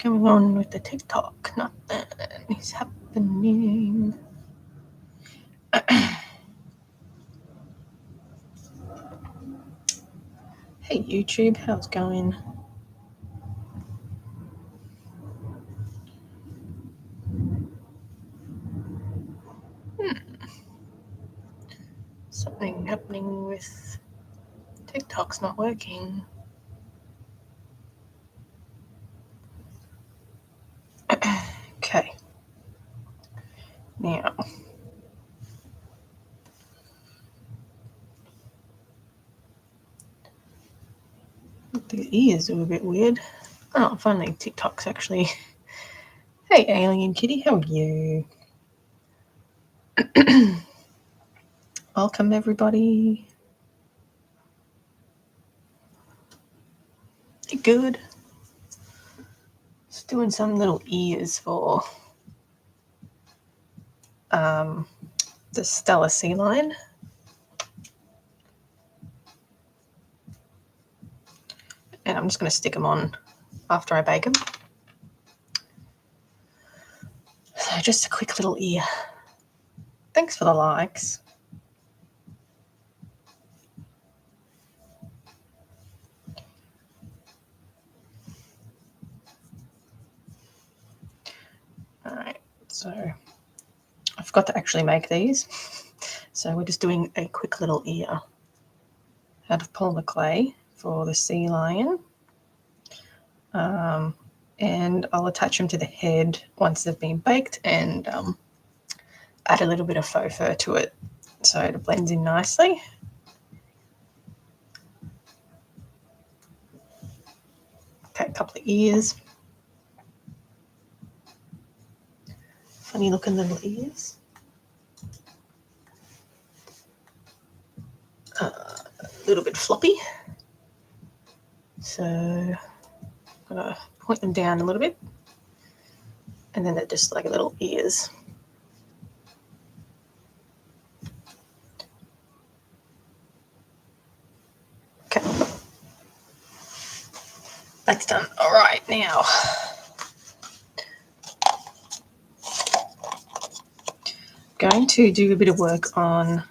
going on with the TikTok? Nothing is happening. Hey YouTube, how's it going? Something happening with TikTok's not working. Okay. Now. The ears are a bit weird. Oh, finally TikTok's actually... Hey Alien Kitty, how are you? Welcome everybody. You good? Just doing some little ears for the Stella sea lion. And I'm just going to stick them on after I bake them. So just a quick little ear. Thanks for the likes. Alright, so I forgot to actually make these. So we're just doing a quick little ear out of polymer clay for the sea lion. And I'll attach them to the head once they've been baked and add a little bit of faux fur to it so it blends in nicely. Okay, a couple of ears. Funny looking little ears. A little bit floppy. So I'm gonna point them down a little bit. And then they're just like little ears. Okay. That's done. All right, now. Going to do a bit of work on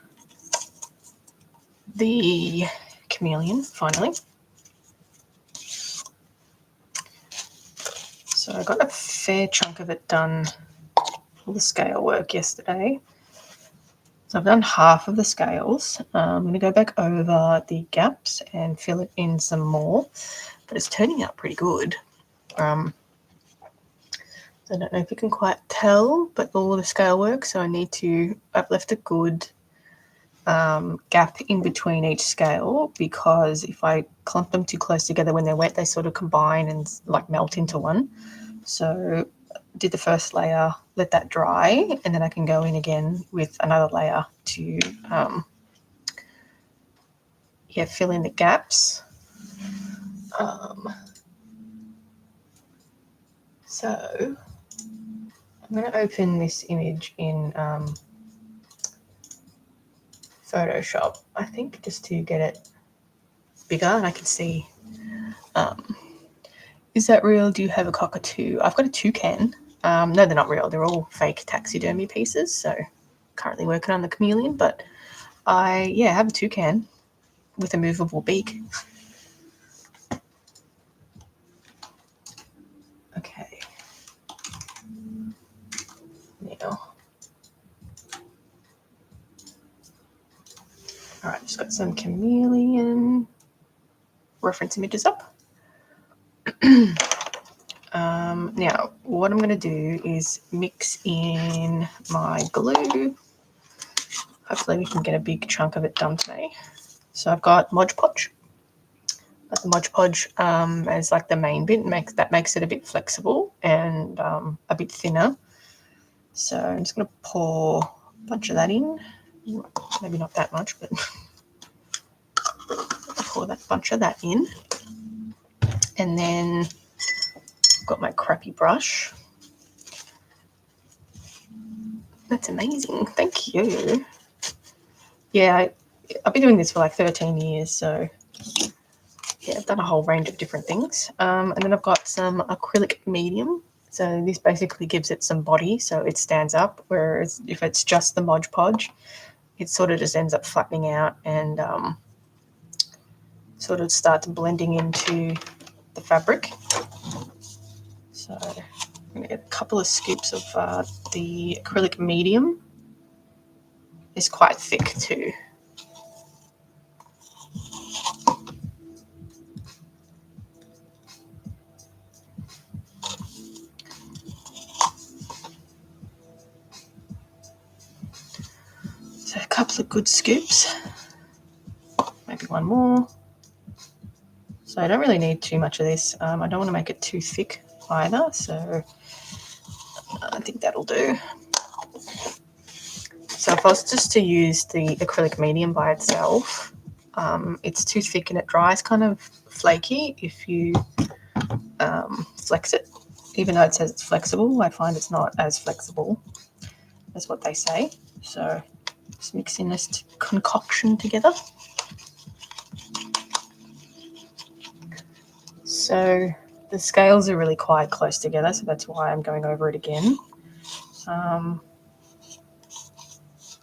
the Chameleon, finally. So I got a fair chunk of it done, all the scale work yesterday. So I've done half of the scales. I'm going to go back over the gaps and fill it in some more, but it's turning out pretty good. I don't know if you can quite tell, but all the scale work, so I've left a good gap in between each scale, because if I clump them too close together when they're wet, they sort of combine and like melt into one. So did the first layer, let that dry, and then I can go in again with another layer to fill in the gaps. So I'm going to open this image in Photoshop, I think, just to get it bigger and I can see. Is that real? Do you have a cockatoo? I've got a toucan. No, they're not real. They're all fake taxidermy pieces. So currently working on the chameleon, but I have a toucan with a movable beak. Okay. Now. All right, just got some chameleon reference images up. Now, what I'm going to do is mix in my glue. Hopefully we can get a big chunk of it done today. So I've got Mod Podge. The Mod Podge as like the main bit, that makes it a bit flexible and a bit thinner. So I'm just going to pour a bunch of that in. Maybe not that much, but pour that bunch of that in. And then I've got my crappy brush. That's amazing. Thank you. Yeah, I've been doing this for like 13 years, so yeah, I've done a whole range of different things. And then I've got some acrylic medium. So this basically gives it some body so it stands up, whereas if it's just the Mod Podge, it sort of just ends up flattening out and sort of starts blending into the fabric. So I'm going to get a couple of scoops of the acrylic medium. It's quite thick too. So a couple of good scoops, maybe one more. So I don't really need too much of this. I don't want to make it too thick either, so I think that'll do. So if I was just to use the acrylic medium by itself, it's too thick and it dries kind of flaky if you flex it. Even though it says it's flexible, I find it's not as flexible as what they say. So just mixing this concoction together. So the scales are really quite close together, so that's why I'm going over it again.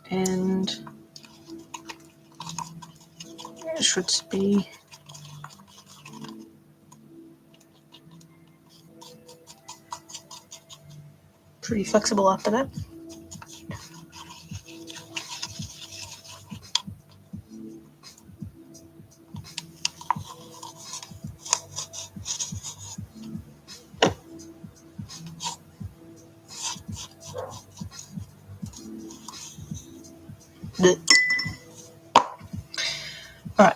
And it should be pretty flexible after that. Alright.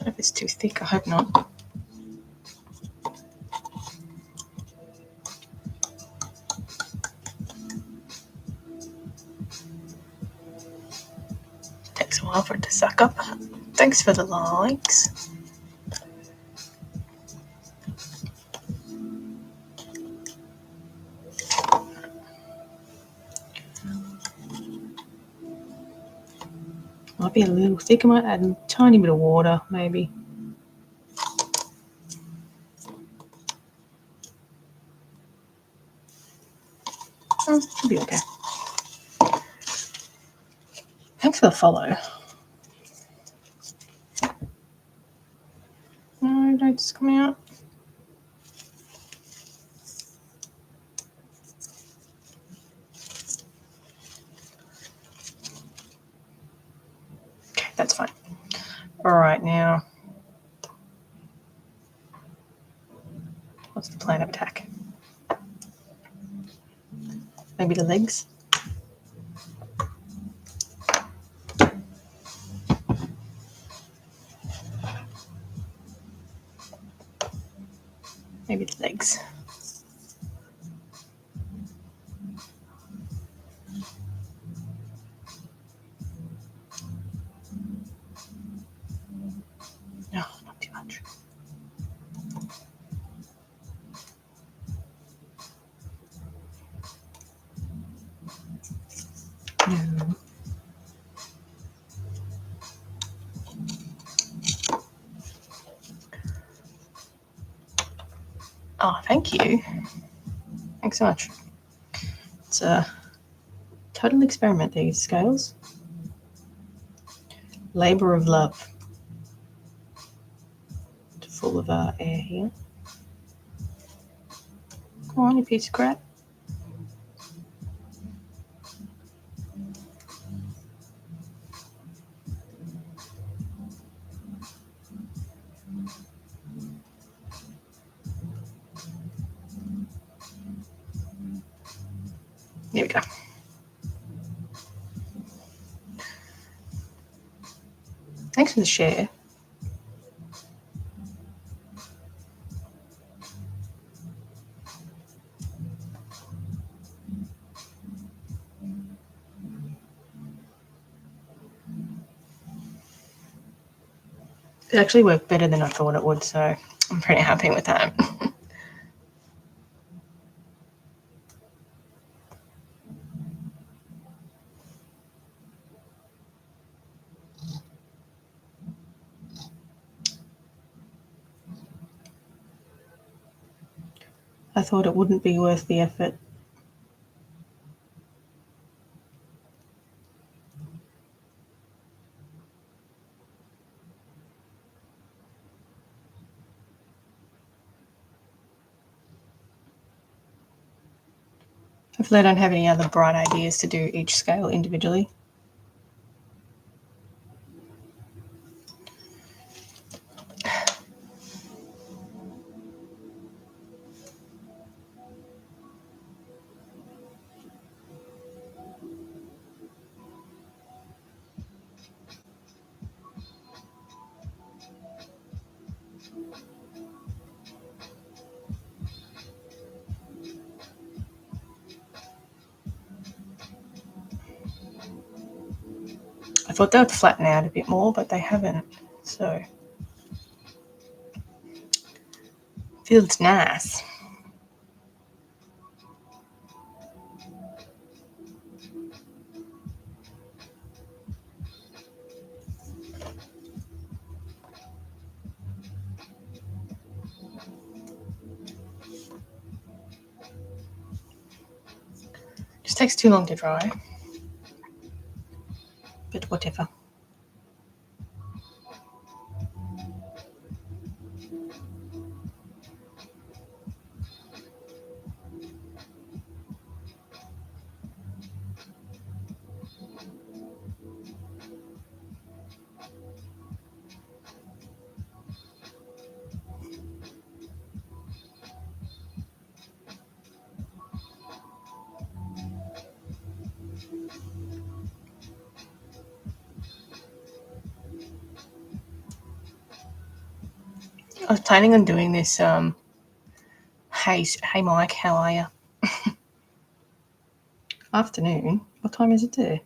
I hope it's too thick, I hope not. Takes a while for it to suck up. Thanks for the likes. Might be a little thick. I might add a tiny bit of water, maybe. It'll be okay. Thanks for the follow. No, don't just come out. Okay, that's fine. Alright, now, what's the plan of attack? Maybe the legs? Maybe the legs. No, not too much. No. Oh, thank you. Thanks so much. It's a total experiment, these scales. Labour of love. Full of air here. Come on, you piece of crap. There we go. Thanks for the share. It actually worked better than I thought it would, so I'm pretty happy with that. I thought it wouldn't be worth the effort. Hopefully I don't have any other bright ideas to do each scale individually. I thought they would flatten out a bit more, but they haven't. So, feels nice. Just takes too long to dry. But whatever. I was planning on doing this. Hey, Mike, how are you? Afternoon. What time is it there?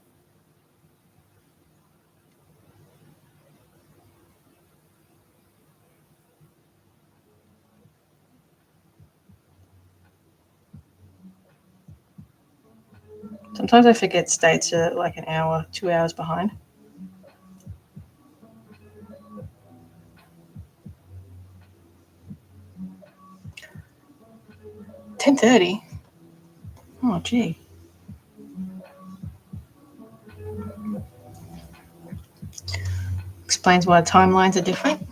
Sometimes I forget states are like an hour, 2 hours behind. $10:30. Oh, gee. Explains why timelines are different.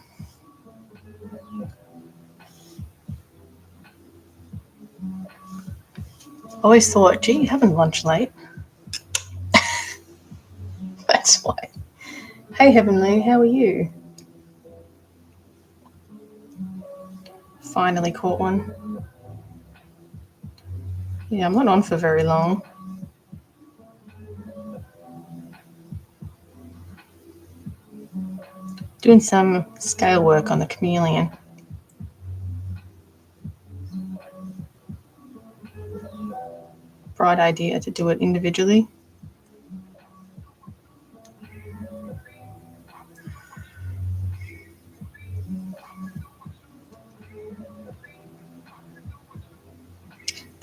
Always thought, gee, you're having lunch late. That's why. Hey, Heavenly, how are you? Finally caught one. Yeah, I'm not on for very long. Doing some scale work on the Chameleon. Bright idea to do it individually.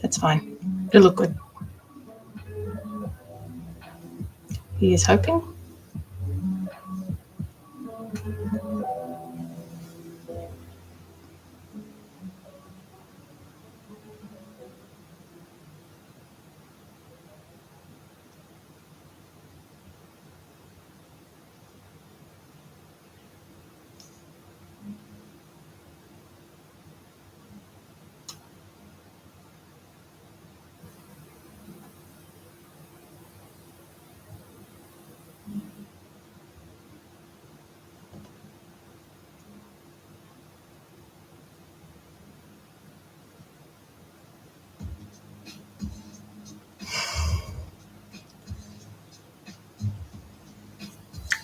That's fine. It'll look good. He is hoping.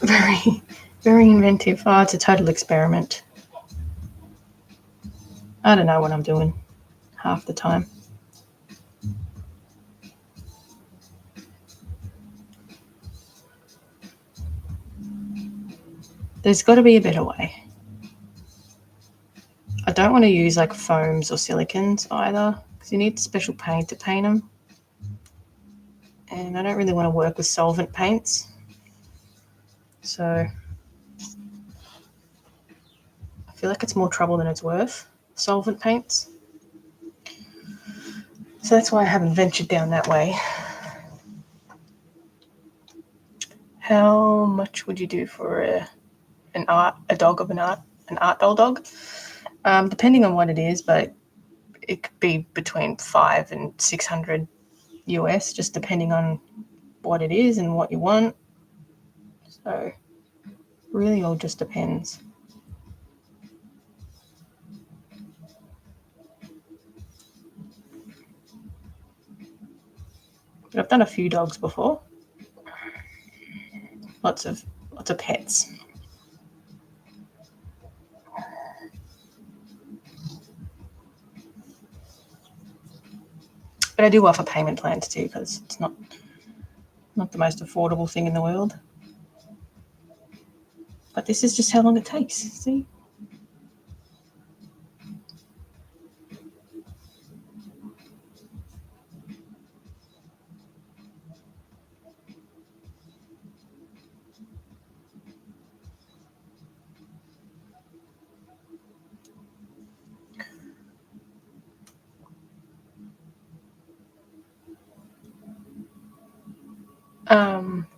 Very, very inventive. Oh, it's a total experiment. I don't know what I'm doing half the time. There's got to be a better way. I don't want to use like foams or silicons either, because you need special paint to paint them. And I don't really want to work with solvent paints. So I feel like it's more trouble than it's worth, solvent paints. So that's why I haven't ventured down that way. How much would you do for an art doll dog? Depending on what it is, but it could be between 500 and 600 US, just depending on what it is and what you want. So really all just depends. But I've done a few dogs before. Lots of pets. But I do offer payment plans too, because it's not the most affordable thing in the world. But this is just how long it takes, see?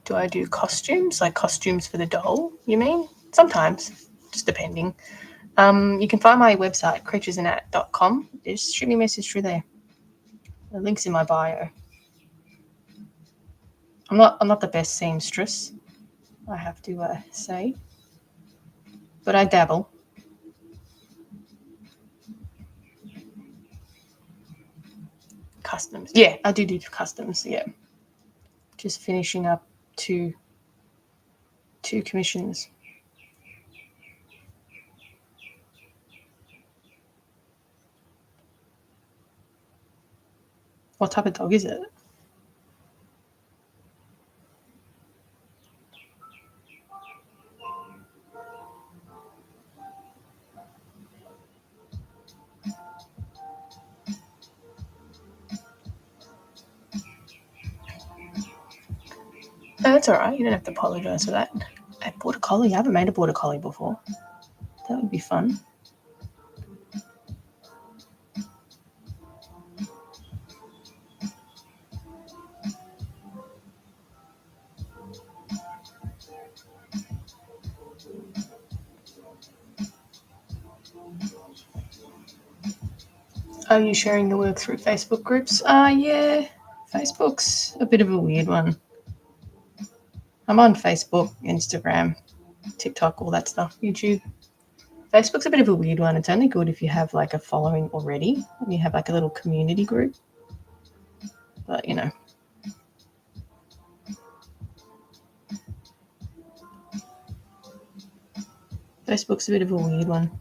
Do I do costumes? Like costumes for the doll, you mean? Sometimes, just depending. You can find my website, creaturesandat.com. Just shoot me a message through there. The link's in my bio. I'm not the best seamstress, I have to say, but I dabble. Customs, yeah, I do customs. Yeah, just finishing up two commissions. What type of dog is it? No, that's all right. You don't have to apologise for that. A border collie. I haven't made a border collie before. That would be fun. Are you sharing the work through Facebook groups? Yeah. Facebook's a bit of a weird one. I'm on Facebook, Instagram, TikTok, all that stuff, YouTube. Facebook's a bit of a weird one. It's only good if you have like a following already and you have like a little community group. But, you know. Facebook's a bit of a weird one.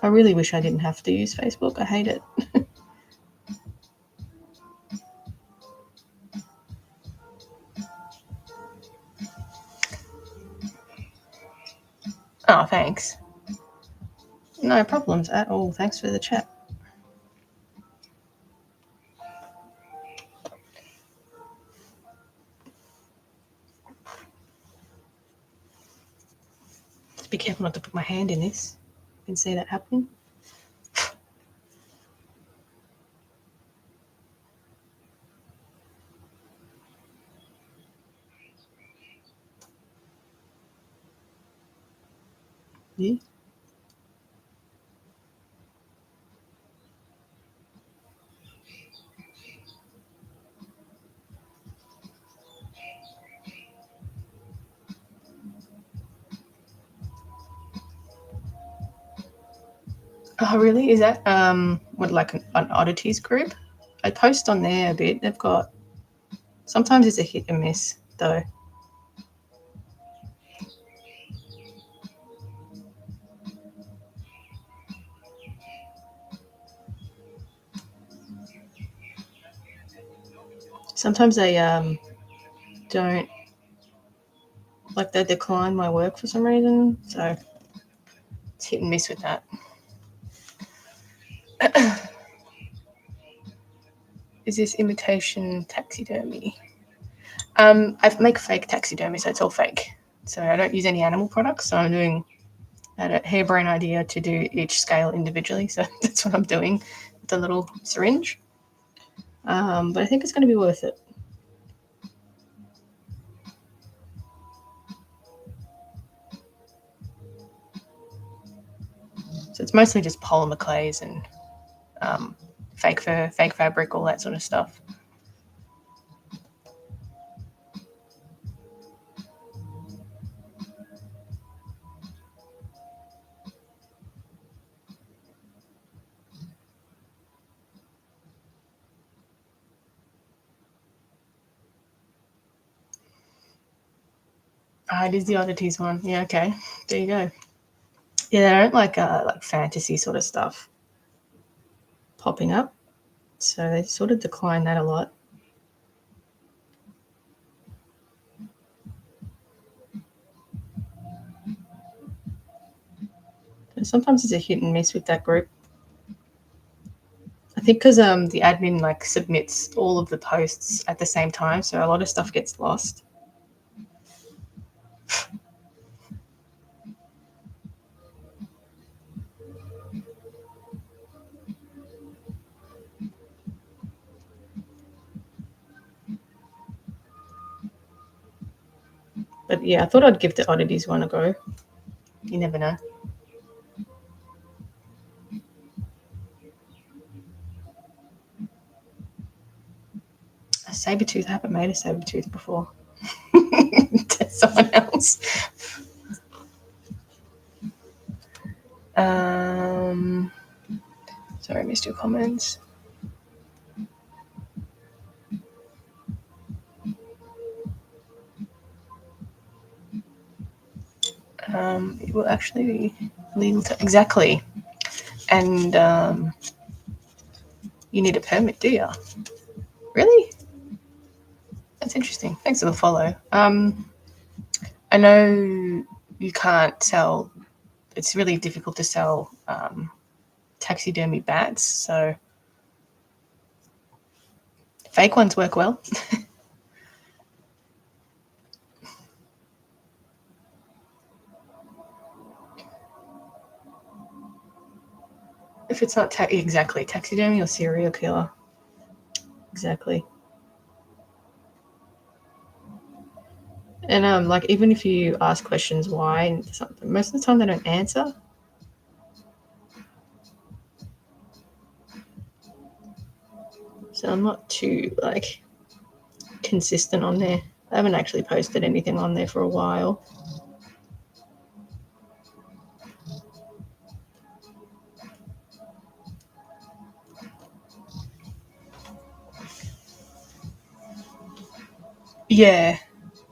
I really wish I didn't have to use Facebook. I hate it. Oh, thanks. No problems at all. Thanks for the chat. Just be careful not to put my hand in this. You can see that happening. Yeah. Oh, really? Is that what, like an oddities group? I post on there a bit. They've got sometimes it's a hit and miss though. Sometimes they don't, like, they decline my work for some reason, so it's hit and miss with that. Is this imitation taxidermy? I make fake taxidermy, so it's all fake. So I don't use any animal products. So I had a harebrained idea to do each scale individually. So that's what I'm doing. the little syringe. But I think it's going to be worth it. So it's mostly just polymer clays and fake fur, fake fabric, all that sort of stuff. It is the oddities one. Yeah, okay. There you go. Yeah, I don't like fantasy sort of stuff popping up. So they sort of decline that a lot. And sometimes it's a hit and miss with that group. I think because the admin submits all of the posts at the same time, so a lot of stuff gets lost. But yeah, I thought I'd give the oddities one a go. You never know. A saber tooth. I haven't made a saber tooth before. To someone else. Sorry, I missed your comments. It will actually be legal to exactly, and you need a permit, do you? Really? That's interesting. Thanks for the follow. I know you can't sell. It's really difficult to sell taxidermy bats, so fake ones work well. If it's not exactly taxidermy or serial killer, exactly. And even if you ask questions why, most of the time they don't answer. So I'm not too consistent on there. I haven't actually posted anything on there for a while. Yeah,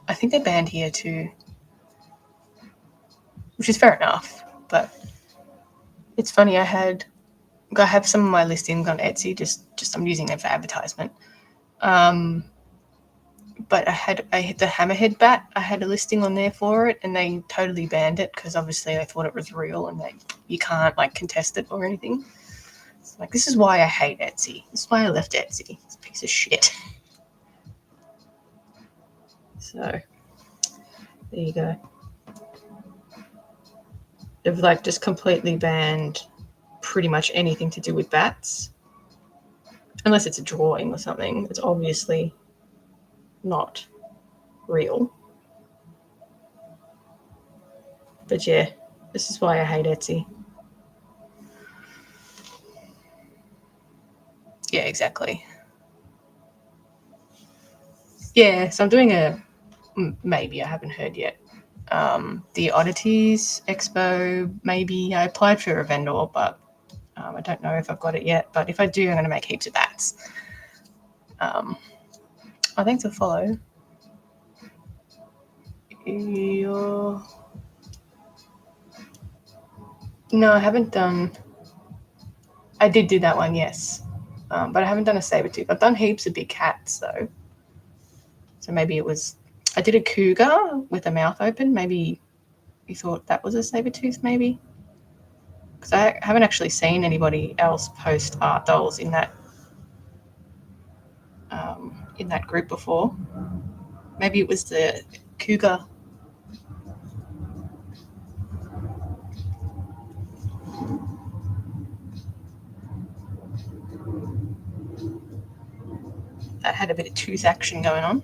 I think they're banned here too, which is fair enough. But it's funny. I have some of my listings on Etsy. Just I'm using them for advertisement. But I had the hammerhead bat. I had a listing on there for it, and they totally banned it because obviously they thought it was real, and you can't contest it or anything. It's this is why I hate Etsy. This is why I left Etsy. It's a piece of shit. So there you go. They've just completely banned pretty much anything to do with bats, unless it's a drawing or something. It's obviously not real. But yeah, this is why I hate Etsy. Yeah, exactly. Yeah, so I'm doing maybe I haven't heard yet. The Oddities Expo, maybe. I applied for a vendor, but I don't know if I've got it yet. But if I do, I'm going to make heaps of bats. I think to follow. No, I haven't done. I did do that one, yes. But I haven't done a saber tooth. I've done heaps of big cats, though. So maybe it was. I did a cougar with a mouth open. Maybe you thought that was a saber tooth, maybe? Because I haven't actually seen anybody else post art dolls in that group before. Maybe it was the cougar. that had a bit of tooth action going on.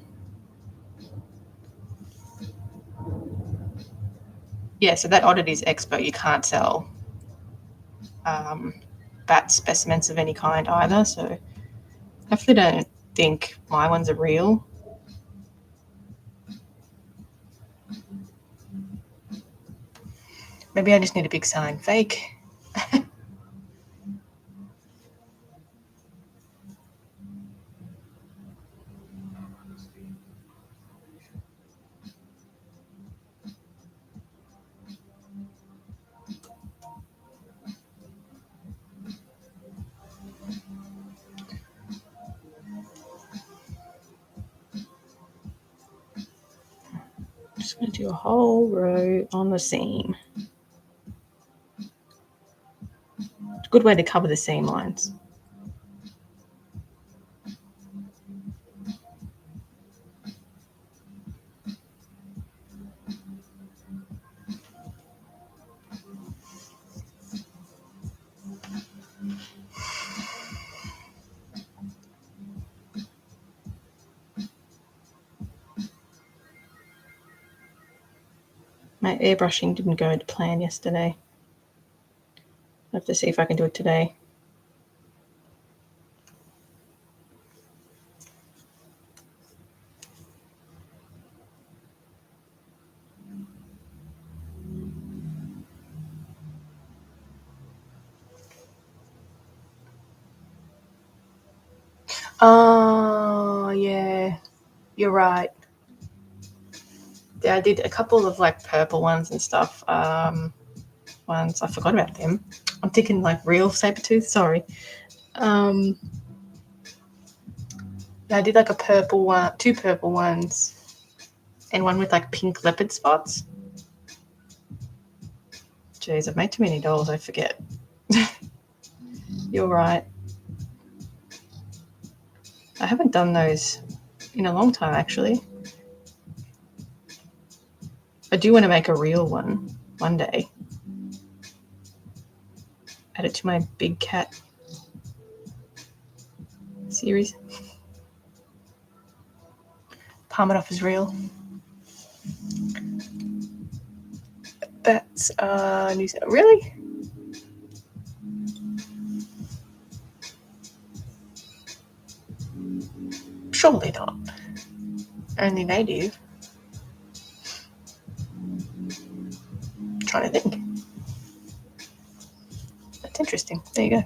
Yeah, so that Oddities Expo, you can't sell bat specimens of any kind either, so hopefully don't think my ones are real. Maybe I just need a big sign, fake. Just going to do a whole row on the seam. It's a good way to cover the seam lines. My airbrushing didn't go to plan yesterday. I have to see if I can do it today. Oh, yeah, you're right. Yeah, I did a couple of like purple ones and stuff. Ones I forgot about them. I'm thinking like real saber tooth. Sorry. I did like a purple one, 2 purple ones, and one with like pink leopard spots. Jeez, I've made too many dolls. I forget. You're right. I haven't done those in a long time, actually. I do want to make a real one day. Add it to my big cat series. Palm it off as real. That's New Zealand. Really? Surely not. Only native. Trying to think. That's interesting. There you go.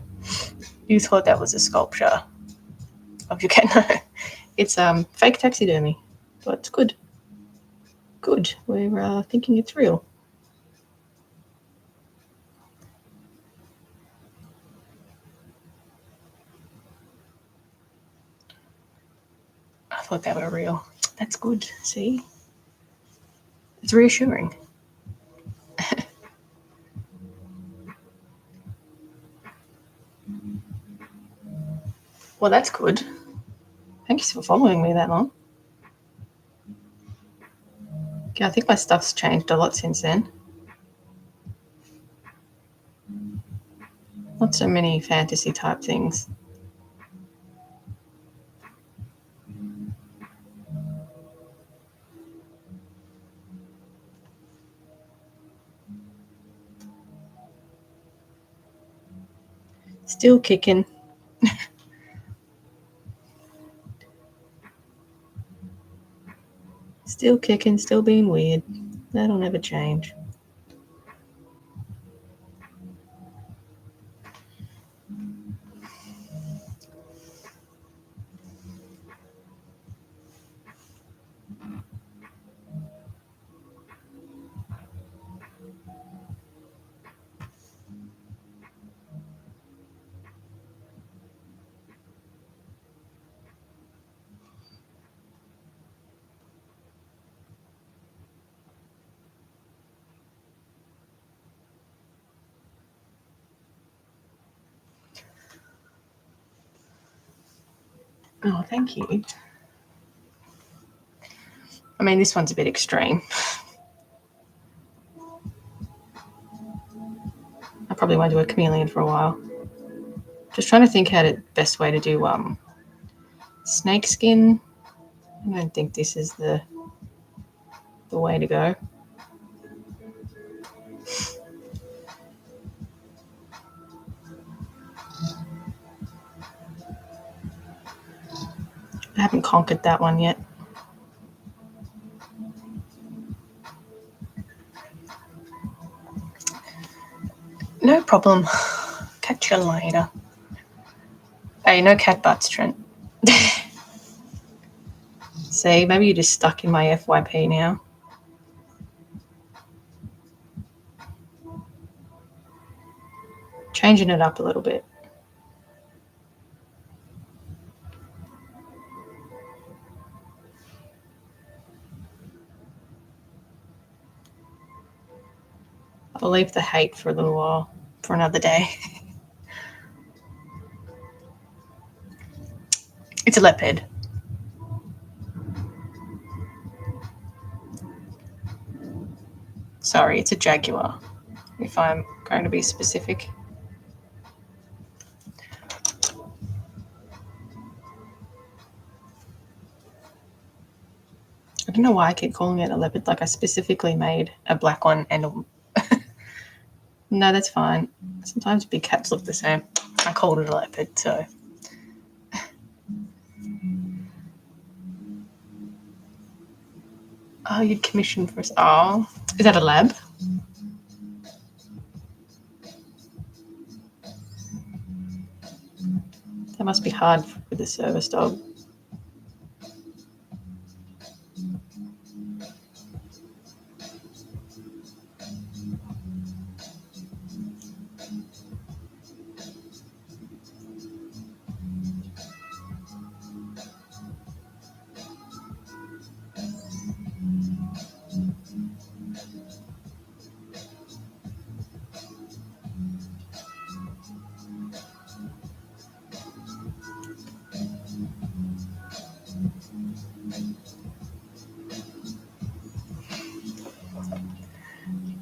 You thought that was a sculpture of your cat? No, it's fake taxidermy, but it's good. Good. We're thinking it's real. I thought they were real. That's good. See, it's reassuring. Well, that's good. Thanks for following me that long. Yeah, I think my stuff's changed a lot since then. Not so many fantasy type things. Still kicking. Still kicking, still being weird. That'll never change. Oh, thank you. I mean, this one's a bit extreme. I probably won't do a chameleon for a while. Just trying to think how the best way to do Snake skin. I don't think this is the way to go. I haven't conquered that one yet. No problem. Catch you later. Hey, no cat butts, Trent. See, maybe you're just stuck in my FYP now. Changing it up a little bit. I'll leave the hate for a little while, for another day. It's a leopard. Sorry, it's a jaguar, if I'm going to be specific. I don't know why I keep calling it a leopard. Like I specifically made a black one and a... No, that's fine. Sometimes big cats look the same. I called it a leopard, so... Oh, you'd commissioned for us. Oh, is that a lab? That must be hard with the service dog.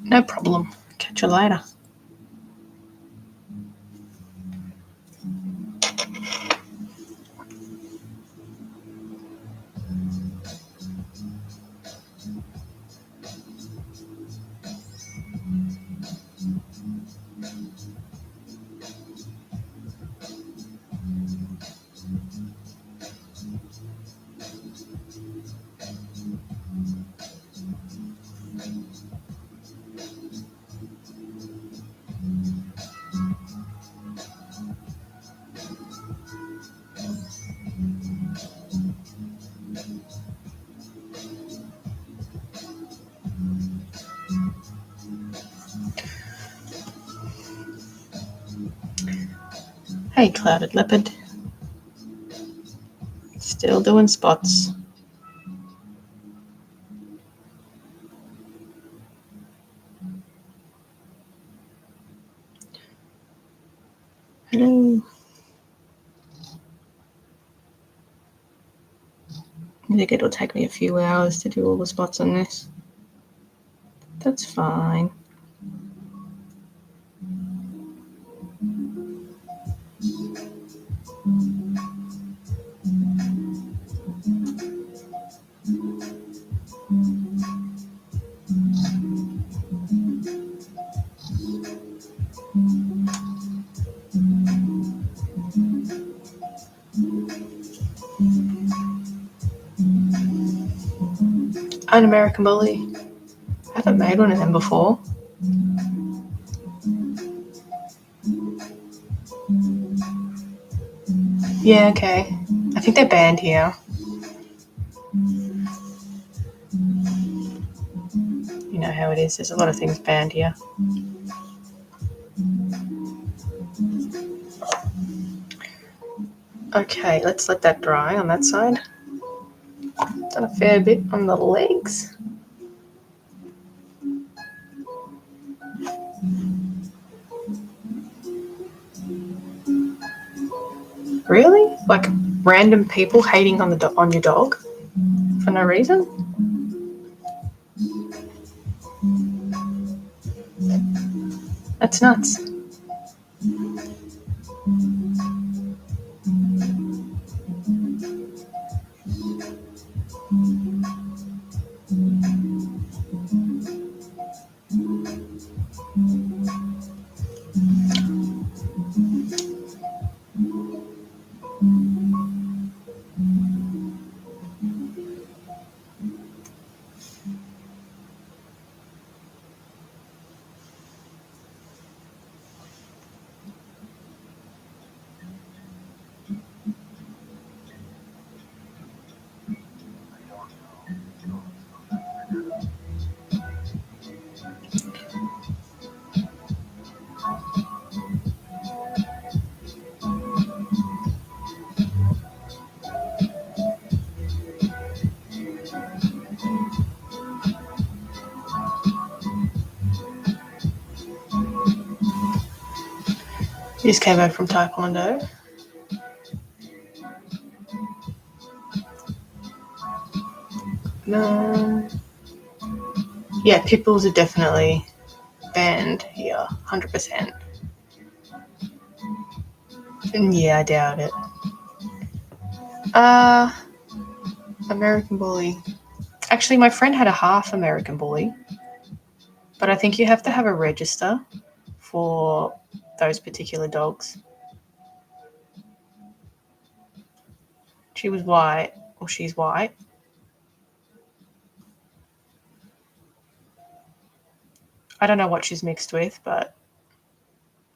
No problem. Catch you later. Hey, clouded leopard. Still doing spots. Hello. I think it'll take me a few hours to do all the spots on this. That's fine. An American Bully. I haven't made one of them before. Yeah, okay. I think they're banned here. You know how it is. There's a lot of things banned here. Okay, let's let that dry on that side. Done a fair bit on the legs. Really? Like random people hating on on your dog for no reason? That's nuts. You just came back from Taekwondo. Yeah, pit bulls are definitely banned here, 100%. Yeah, I doubt it. American Bully. Actually, my friend had a half American Bully, but I think you have to have a register for those particular dogs. She was white, or she's white. I don't know what she's mixed with, but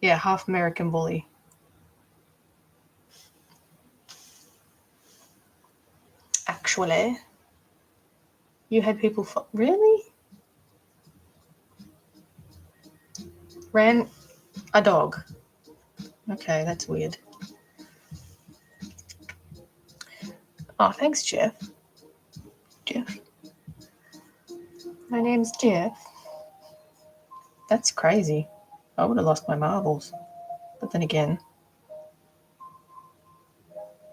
yeah, half American Bully. Actually, you had people really ran a dog. Okay, that's weird. Oh, thanks, Jeff. Jeff. My name's Jeff. That's crazy. I would have lost my marbles. But then again,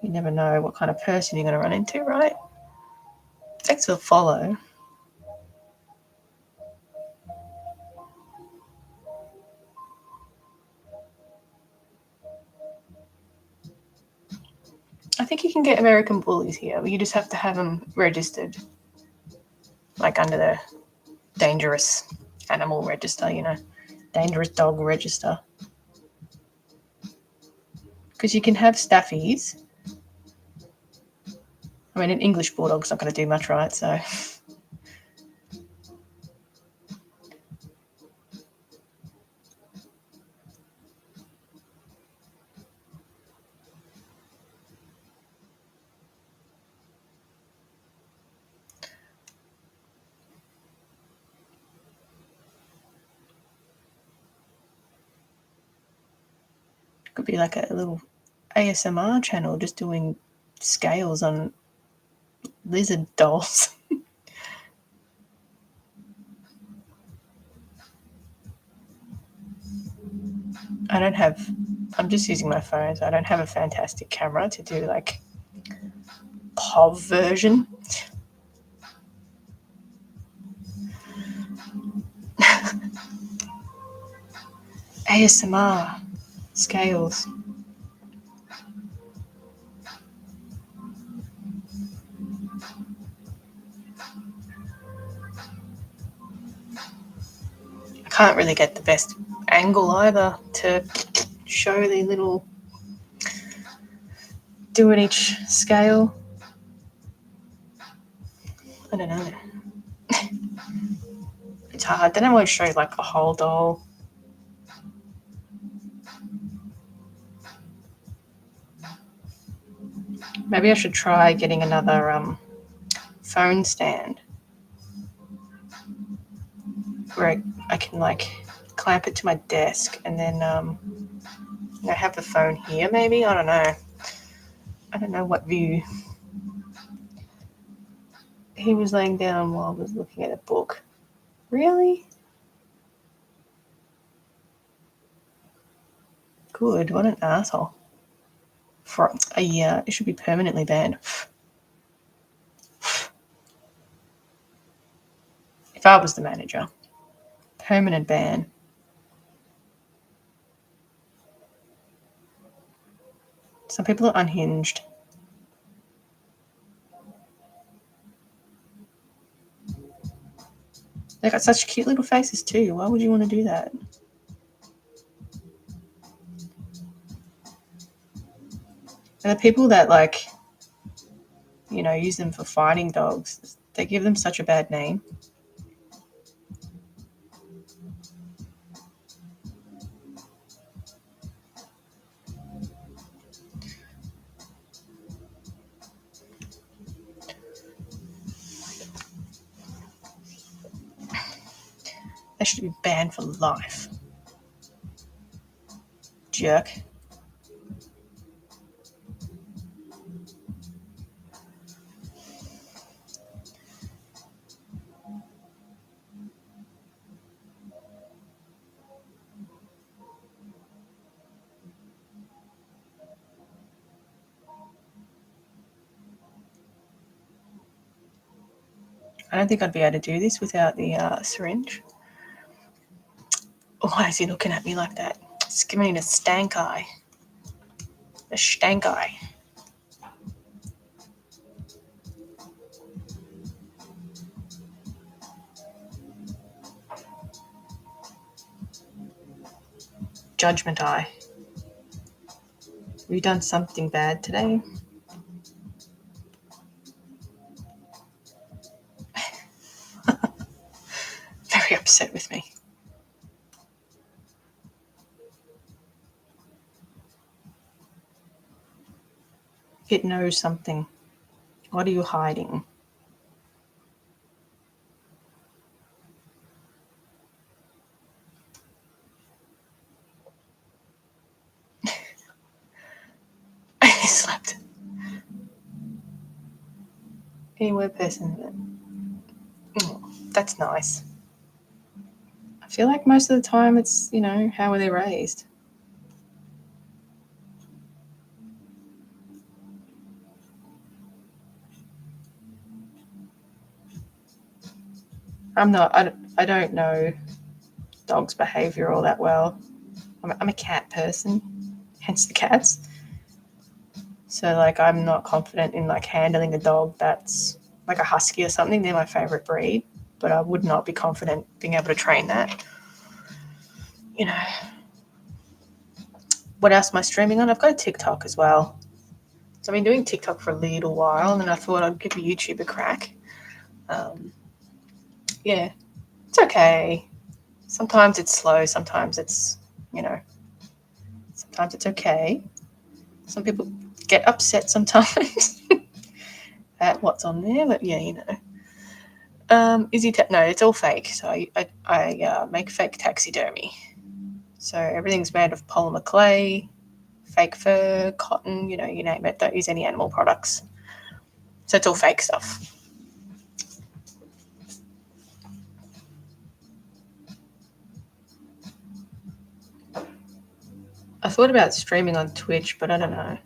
you never know what kind of person you're going to run into, right? Thanks for the follow. I think you can get American Bullies here, but you just have to have them registered, like under the dangerous animal register, dangerous dog register. Because you can have staffies. I mean, an English bulldog's not going to do much, right? So could be like a little ASMR channel just doing scales on lizard dolls. I'm just using my phone, so I don't have a fantastic camera to do like POV version. ASMR scales. I can't really get the best angle either to show the little doing each scale. I don't know. It's hard. Then I won't show like a whole doll. Maybe I should try getting another phone stand where I can like clamp it to my desk and then have the phone here. Maybe I don't know. I don't know what view. He was laying down while I was looking at a book. Really? Good. What an asshole. For a year, it should be permanently banned. If I was the manager, permanent ban. Some people are unhinged. They got such cute little faces too. Why would you want to do that? And the people that use them for fighting dogs, they give them such a bad name. They should be banned for life. Jerk. I don't think I'd be able to do this without the syringe. Why is he looking at me like that? It's giving me a stank eye. A stank eye. Judgment eye. Have you done something bad today? Very upset with me. It knows something. What are you hiding? I slept. Anywhere person. That's nice. I feel like most of the time it's, how were they raised? I don't know dogs' behaviour all that well. I'm a cat person, hence the cats. So, I'm not confident in, handling a dog that's like a husky or something. They're my favourite breed, but I would not be confident being able to train that. What else am I streaming on? I've got a TikTok as well. So I've been doing TikTok for a little while, and then I thought I'd give YouTube a crack. Yeah, it's okay. Sometimes it's slow. Sometimes it's, sometimes it's okay. Some people get upset sometimes at what's on there, but yeah, no, it's all fake. So I make fake taxidermy. So everything's made of polymer clay, fake fur, cotton, you name it. Don't use any animal products. So it's all fake stuff. I thought about streaming on Twitch, but I don't know.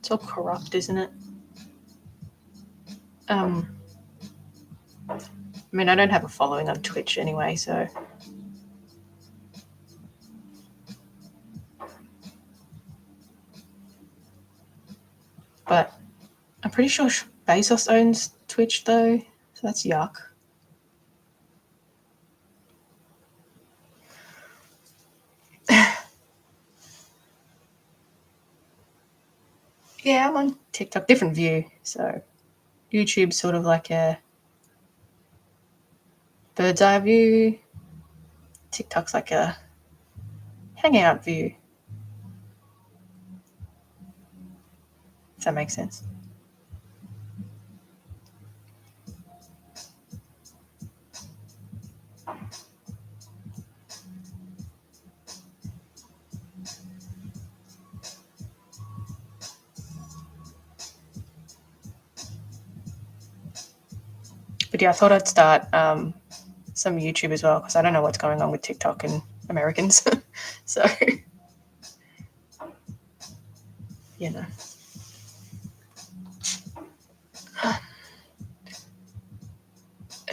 It's all corrupt, isn't it? I don't have a following on Twitch anyway, so. But I'm pretty sure Bezos owns Twitch, though, so that's yuck. Yeah, I'm on TikTok, different view. So YouTube's sort of like a bird's eye view. TikTok's like a hangout view. If that makes sense. But yeah, I thought I'd start some YouTube as well, because I don't know what's going on with TikTok and Americans. So,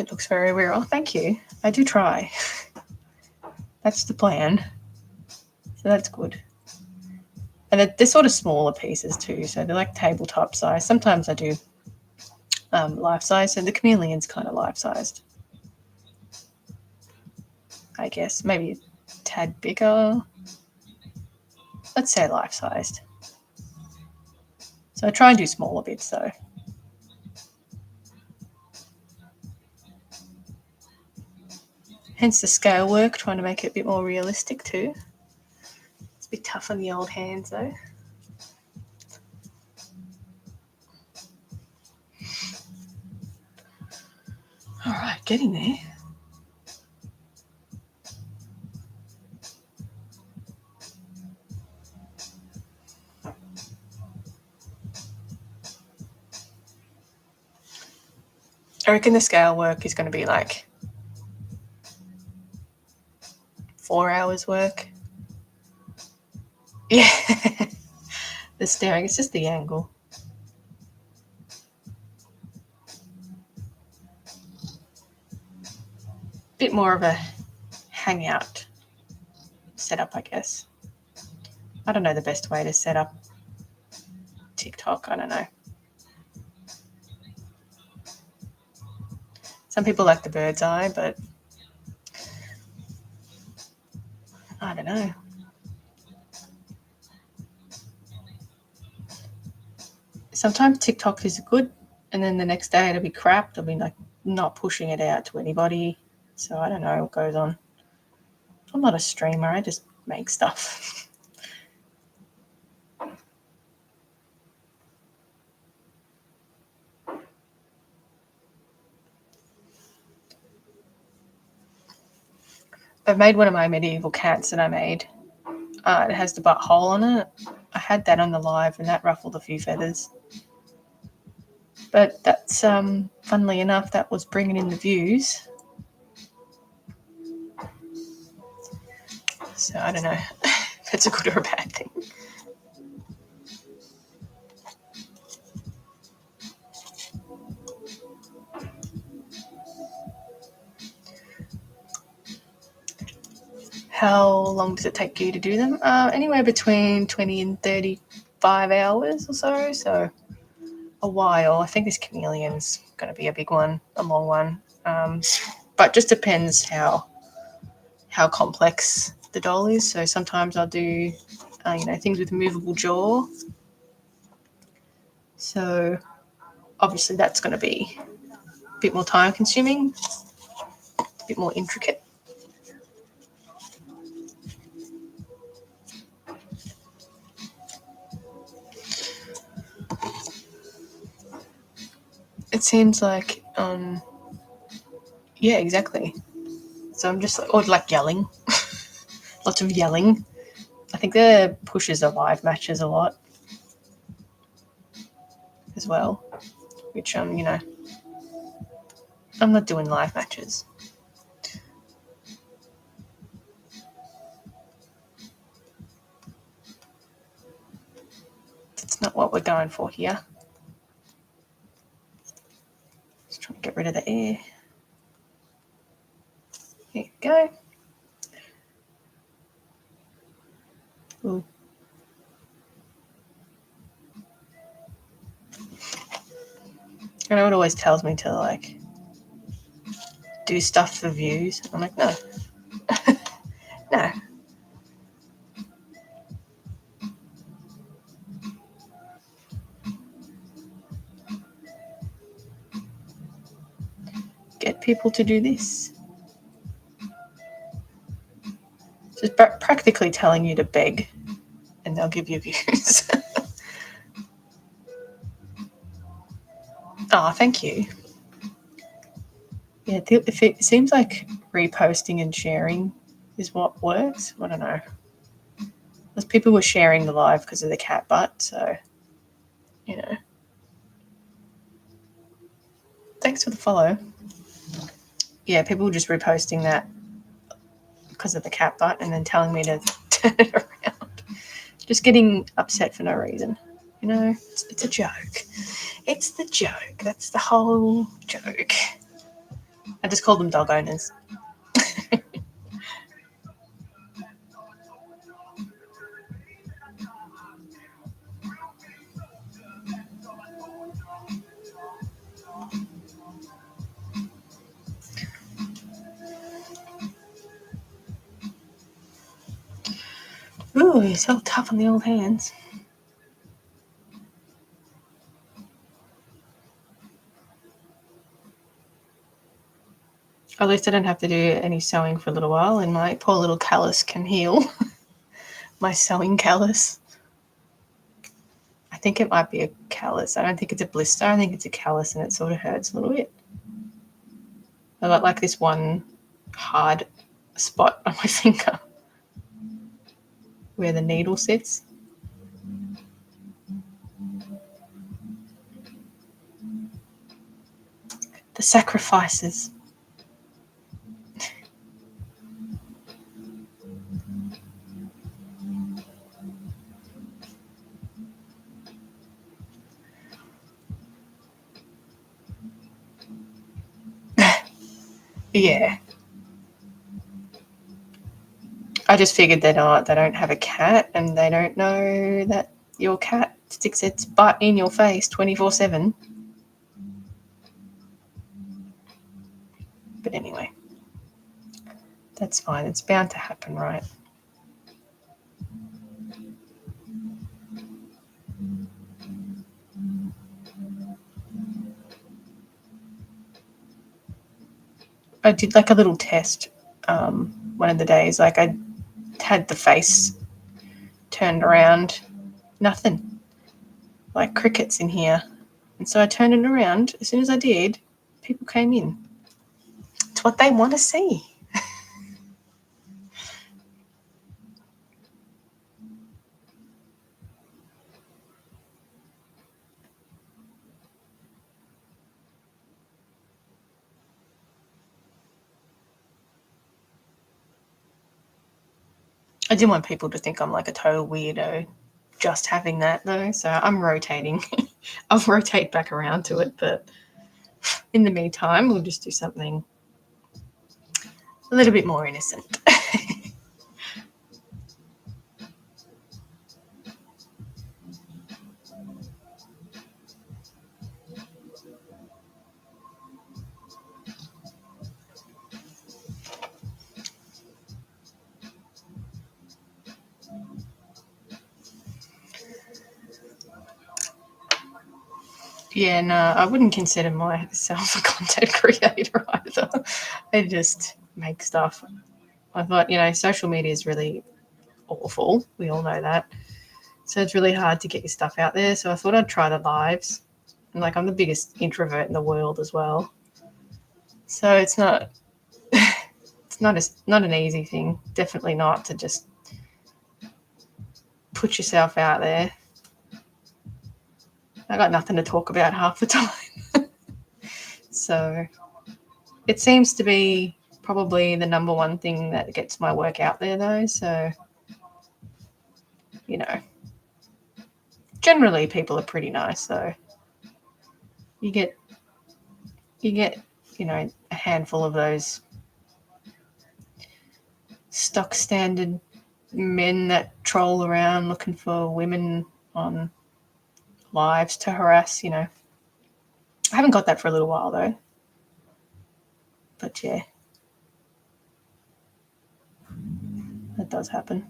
It looks very real. Thank you. I do try. That's the plan. So that's good. And they're sort of smaller pieces too, so they're like tabletop size. Sometimes I do life size, so the Chameleon's kind of life sized. I guess maybe a tad bigger. Let's say life sized. So I try and do smaller bits though. Hence the scale work, trying to make it a bit more realistic too. It's a bit tough on the old hands though. Getting there. I reckon the scale work is going to be like 4 hours work. Yeah. The staring, it's just the angle. Bit more of a hangout setup, I guess. I don't know the best way to set up TikTok. I don't know. Some people like the bird's eye, but I don't know. Sometimes TikTok is good, and then the next day it'll be crap. They'll be like not pushing it out to anybody. So I don't know what goes on. I'm not a streamer. I just make stuff. I've made one of my medieval cats that I made. It has the butthole on it. I had that on the live, and that ruffled a few feathers. But that's, funnily enough, that was bringing in the views. So I don't know if it's a good or a bad thing. How long does it take you to do them? Anywhere between 20 and 35 hours or so. So a while. I think this Chameleon's going to be a big one, a long one. But just depends how complex the doll is. So sometimes I'll do, things with movable jaw. So obviously that's going to be a bit more time consuming, a bit more intricate. It seems like, yeah, exactly. So I'm just like yelling, lots of yelling. I think the pushes the live matches a lot as well, which, I'm not doing live matches. That's not what we're going for here. Just trying to get rid of the air. Here we go. Ooh. I know it always tells me to do stuff for views. I'm like, no. No. Get people to do this. Just practically telling you to beg and they'll give you views. Oh, thank you. Yeah, it seems like reposting and sharing is what works. I don't know. Because people were sharing the live because of the cat butt, so, Thanks for the follow. Yeah, people were just reposting that because of the cat butt and then telling me to turn it around. Just getting upset for no reason. It's a joke. It's the joke. That's the whole joke. I just call them dog owners. Ooh, you're so tough on the old hands. At least I don't have to do any sewing for a little while, and my poor little callus can heal. My sewing callus. I think it might be a callus. I don't think it's a blister. I think it's a callus, and it sort of hurts a little bit. I got like this one hard spot on my finger where the needle sits. The sacrifices. Yeah. I just figured that they don't have a cat and they don't know that your cat sticks its butt in your face 24/7. But anyway, that's fine. It's bound to happen, right? I did like a little test one of the days. Like I had the face turned around, nothing, like crickets in here. And so I turned it around. As soon as I did, people came in. It's what they want to see. I didn't want people to think I'm like a total weirdo just having that though. So I'm rotating. I'll rotate back around to it, but in the meantime, we'll just do something a little bit more innocent. Yeah, no, I wouldn't consider myself a content creator either. I just make stuff. I thought, social media is really awful. We all know that. So it's really hard to get your stuff out there. So I thought I'd try the lives. And like I'm the biggest introvert in the world as well. So it's not not an easy thing. Definitely not to just put yourself out there. I got nothing to talk about half the time. So it seems to be probably the number one thing that gets my work out there though. So, generally people are pretty nice though. You get, a handful of those stock standard men that troll around looking for women on lives to harass, I haven't got that for a little while though. But yeah, that does happen.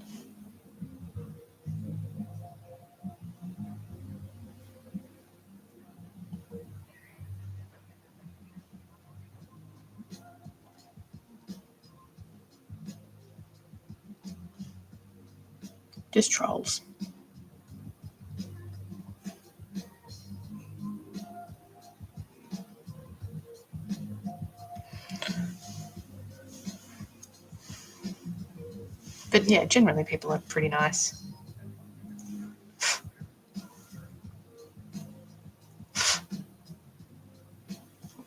Just trolls. But yeah, generally people are pretty nice.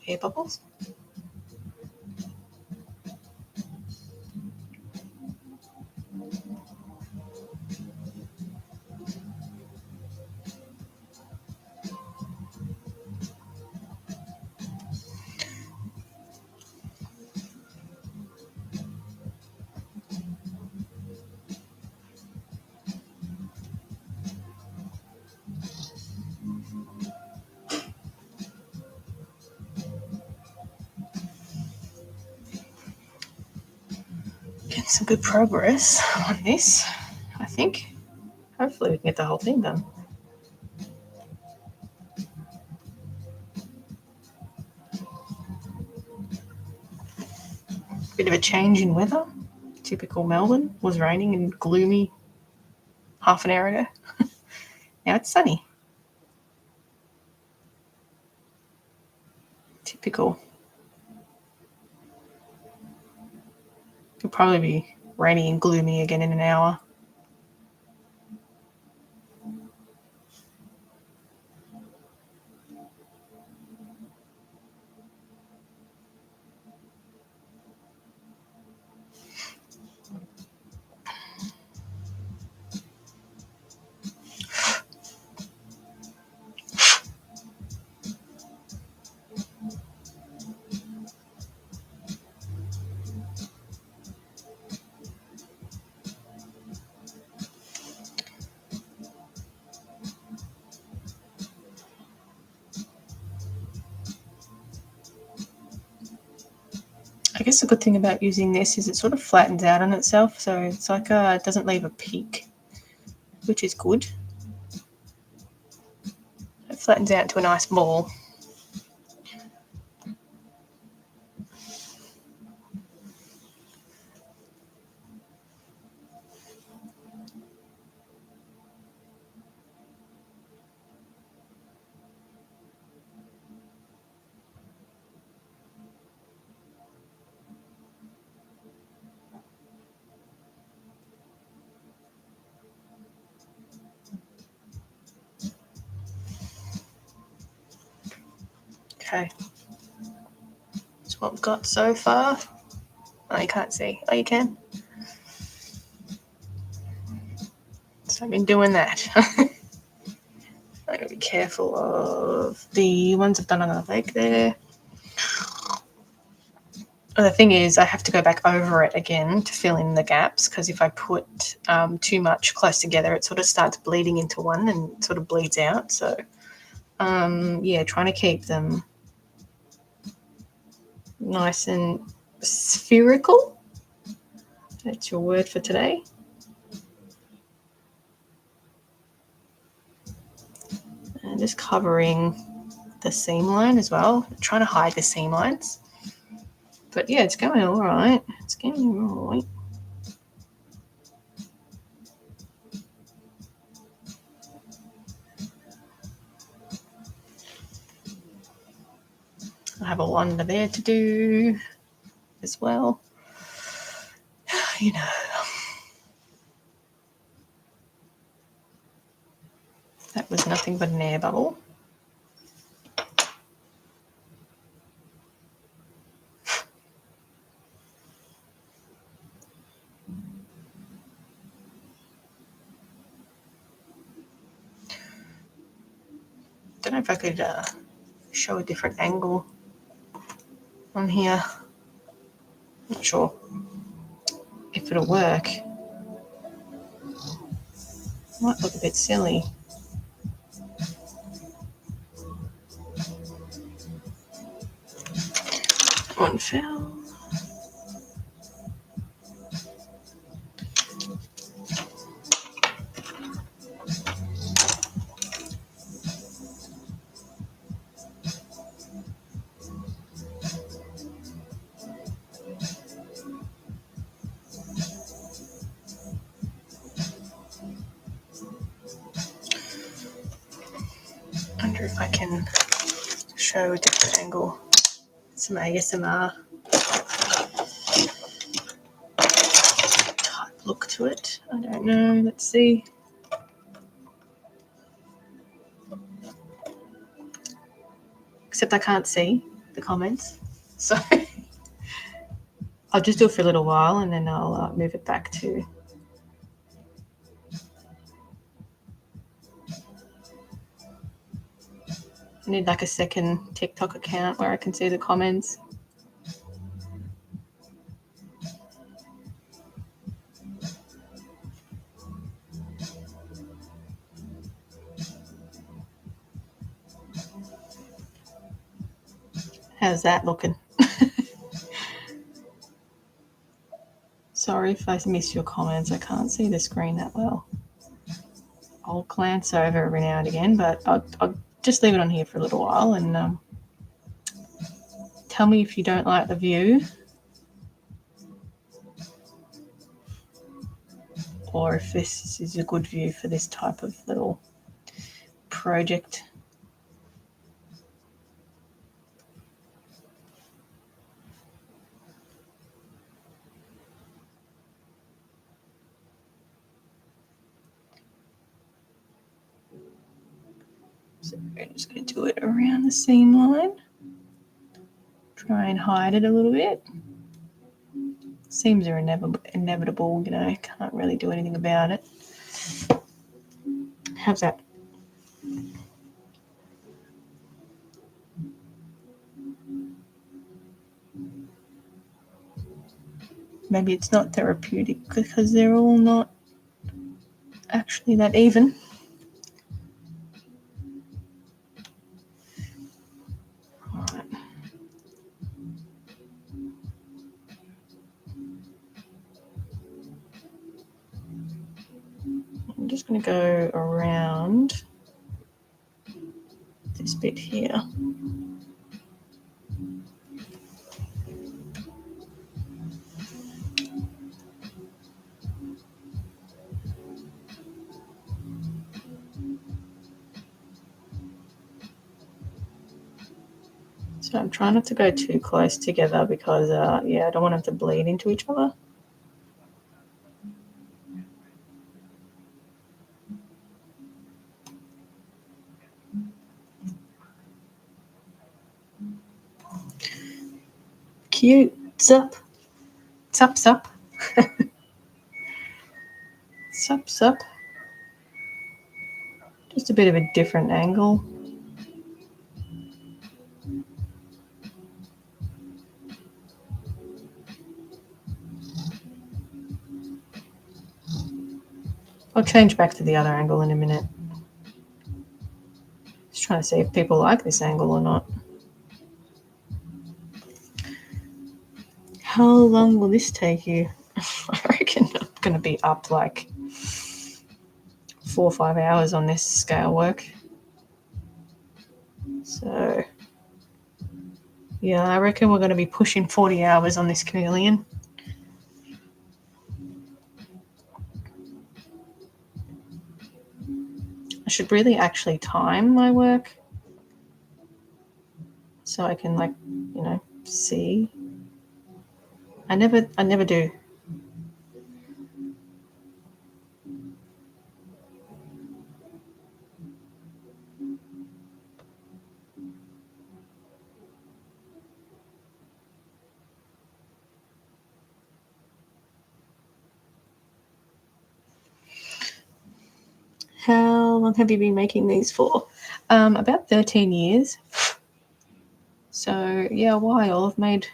Air bubbles? Getting some good progress on this, I think. Hopefully we can get the whole thing done. Bit of a change in weather. Typical Melbourne. Was raining and gloomy half an hour ago. Now it's sunny. Typical. It'll probably be rainy and gloomy again in an hour. I guess the good thing about using this is it sort of flattens out on itself, so it's like it doesn't leave a peak, which is good. It flattens out to a nice ball. Okay, that's what we've got so far. Oh, you can't see. Oh, you can. So I've been doing that. I'm going to be careful of the ones I've done on the leg there. And the thing is, I have to go back over it again to fill in the gaps, because if I put too much close together, it sort of starts bleeding into one and sort of bleeds out. So, yeah, trying to keep them nice and spherical. That's your word for today. And just covering the seam line as well, trying to hide the seam lines. But yeah, it's going all right. It's getting all right. I have a one under there to do as well. You know, that was nothing but an air bubble. Don't know if I could show a different angle on here. Not sure if it'll work. Might look a bit silly. One fell. I wonder if I can show a different angle. Some ASMR type look to it. I don't know. Let's see. Except I can't see the comments. So I'll just do it for a little while and then I'll move it back to. I need like a second TikTok account where I can see the comments. How's that looking? Sorry if I miss your comments. I can't see the screen that well. I'll glance over every now and again, but I'll just leave it on here for a little while and tell me if you don't like the view or if this is a good view for this type of little project. So we're just going to do it around the seam line. Try and hide it a little bit. Seams are inevitable, you know, can't really do anything about it. How's that? Maybe it's not therapeutic because they're all not actually that even. Alright. I'm just going to go around this bit here. So I'm trying not to go too close together because, yeah, I don't want them to bleed into each other. Cute. Sup. Sup, sup. Sup, sup. Just a bit of a different angle. I'll change back to the other angle in a minute. Just trying to see if people like this angle or not. How long will this take you? I reckon I'm going to be up like 4 or 5 hours on this scale work. So, yeah, I reckon we're going to be pushing 40 hours on this chameleon. I should really actually time my work so I can, like, you know, see. I never do. How long have you been making these for? About 13 years. So, yeah, a while. I've made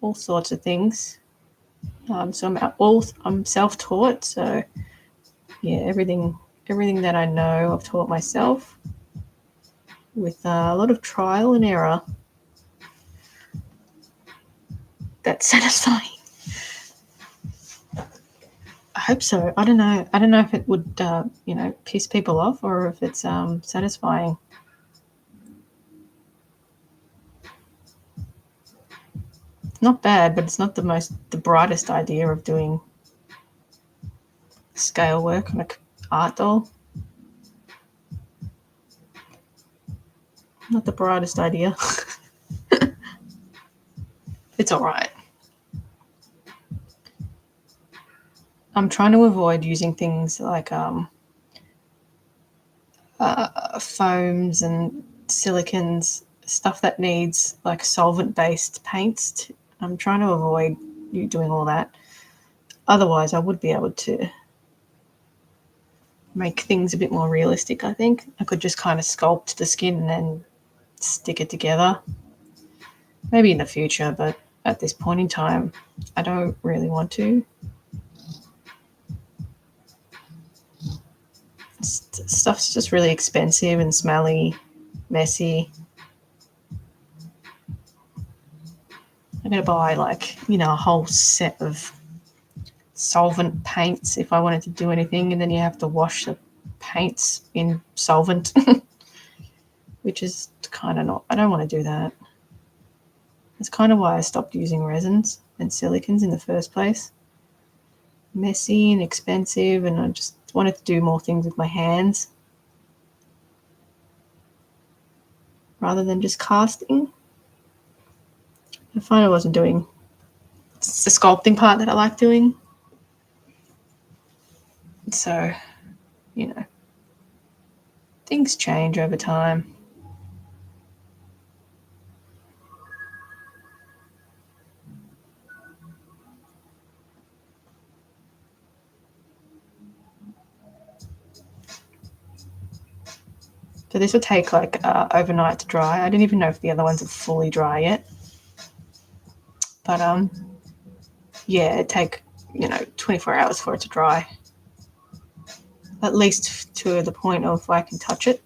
all sorts of things. So I'm self-taught. So, yeah, everything that I know, I've taught myself with a lot of trial and error. That's satisfying. I hope so. I don't know. I don't know if it would, you know, piss people off or if it's satisfying. Not bad, but it's not the brightest idea of doing scale work on an art doll. Not the brightest idea. It's all right. I'm trying to avoid using things like foams and silicons, stuff that needs like solvent-based paints. I'm trying to avoid you doing all that. Otherwise, I would be able to make things a bit more realistic, I think. I could just kind of sculpt the skin and then stick it together. Maybe in the future, but at this point in time, I don't really want to. Stuff's just really expensive and smelly, messy. I'm going to buy, like, you know, a whole set of solvent paints if I wanted to do anything, and then you have to wash the paints in solvent, which is kind of not, I don't want to do that. That's kind of why I stopped using resins and silicons in the first place. Messy and expensive, and I just wanted to do more things with my hands rather than just casting. I find I wasn't doing, it's the sculpting part that I like doing. So, you know, things change over time. So this will take like overnight to dry. I don't even know if the other ones are fully dry yet. But yeah, it'd take, 24 hours for it to dry. At least to the point of I can touch it.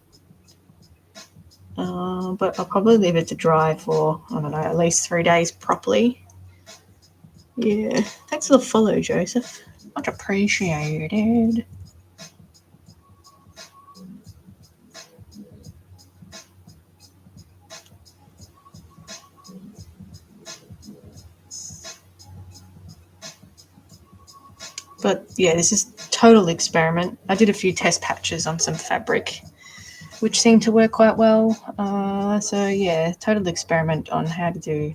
But I'll probably leave it to dry for, I don't know, at least 3 days properly. Yeah. Thanks for the follow, Joseph. Much appreciated. But yeah, this is total experiment. I did a few test patches on some fabric, which seemed to work quite well. So yeah, total experiment on how to do